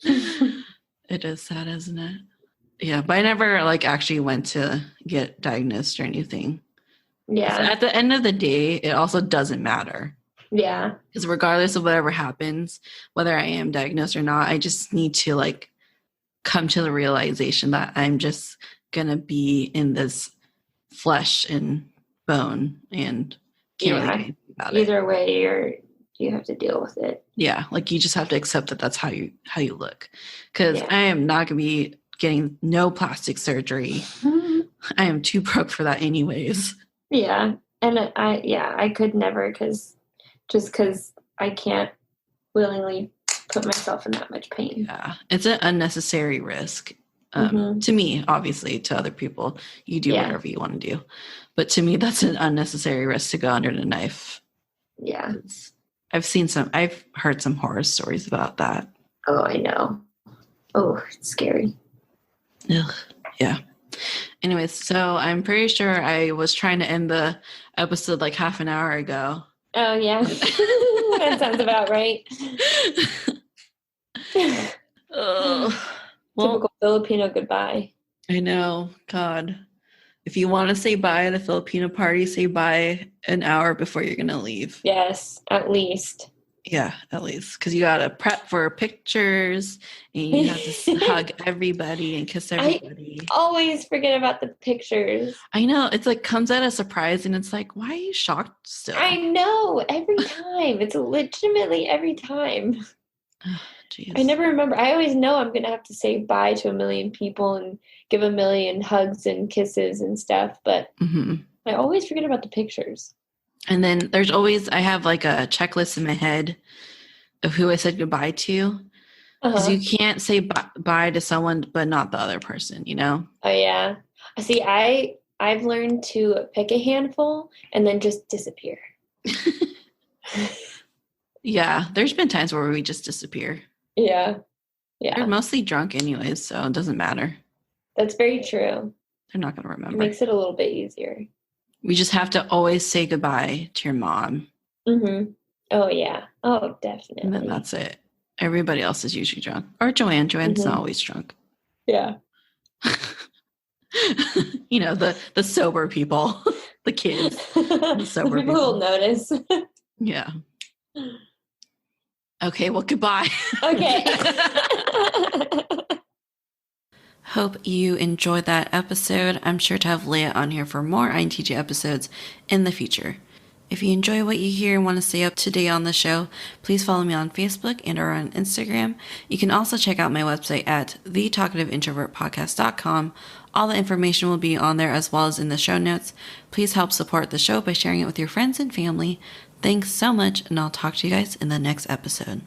It is sad, isn't it? Yeah, but I never actually went to get diagnosed or anything. Yeah. So at the end of the day, it also doesn't matter. Yeah. Because regardless of whatever happens, whether I am diagnosed or not, I just need to come to the realization that I'm just gonna be in this flesh and bone and can't really do anything about it. Either way, you have to deal with it. Yeah, you just have to accept that that's how you look. Because I am not gonna be getting no plastic surgery. I am too broke for that anyways. Yeah, and I could never because I can't willingly put myself in that much pain. Yeah, it's an unnecessary risk. To me, obviously, to other people, you do whatever you want to do. But to me, that's an unnecessary risk to go under the knife. Yeah. I've heard some horror stories about that. Oh, I know. Oh, it's scary. Ugh. Yeah. Anyways, so I'm pretty sure I was trying to end the episode half an hour ago. Oh, yeah. That sounds about right. Typical Filipino goodbye. I know. God. If you want to say bye at a Filipino party, say bye an hour before you're going to leave. Yes, at least. Yeah, at least. Because you got to prep for pictures and you have to hug everybody and kiss everybody. I always forget about the pictures. I know. It's comes at a surprise and it's why are you shocked still? I know. Every time. It's legitimately every time. Jeez. I never remember. I always know I'm going to have to say bye to 1 million people and give 1 million hugs and kisses and stuff. But I always forget about the pictures. And then there's always, I have a checklist in my head of who I said goodbye to. Because you can't say bye to someone, but not the other person, you know? Oh, yeah. See, I've learned to pick a handful and then just disappear. Yeah, there's been times where we just disappear. Yeah. They're mostly drunk anyways, so it doesn't matter. That's very true. They're not going to remember. It makes it a little bit easier. We just have to always say goodbye to your mom. Oh, yeah. Oh, definitely. And then that's it. Everybody else is usually drunk. Or Joanne. Joanne's not always drunk. Yeah. You know, the sober people. The kids. The sober people will notice. Yeah. Okay, well, goodbye. Okay. Hope you enjoyed that episode. I'm sure to have Leah on here for more INTJ episodes in the future. If you enjoy what you hear and want to stay up to date on the show, please follow me on Facebook and or on Instagram. You can also check out my website at thetalkativeintrovertpodcast.com. All the information will be on there as well as in the show notes. Please help support the show by sharing it with your friends and family. Thanks so much, and I'll talk to you guys in the next episode.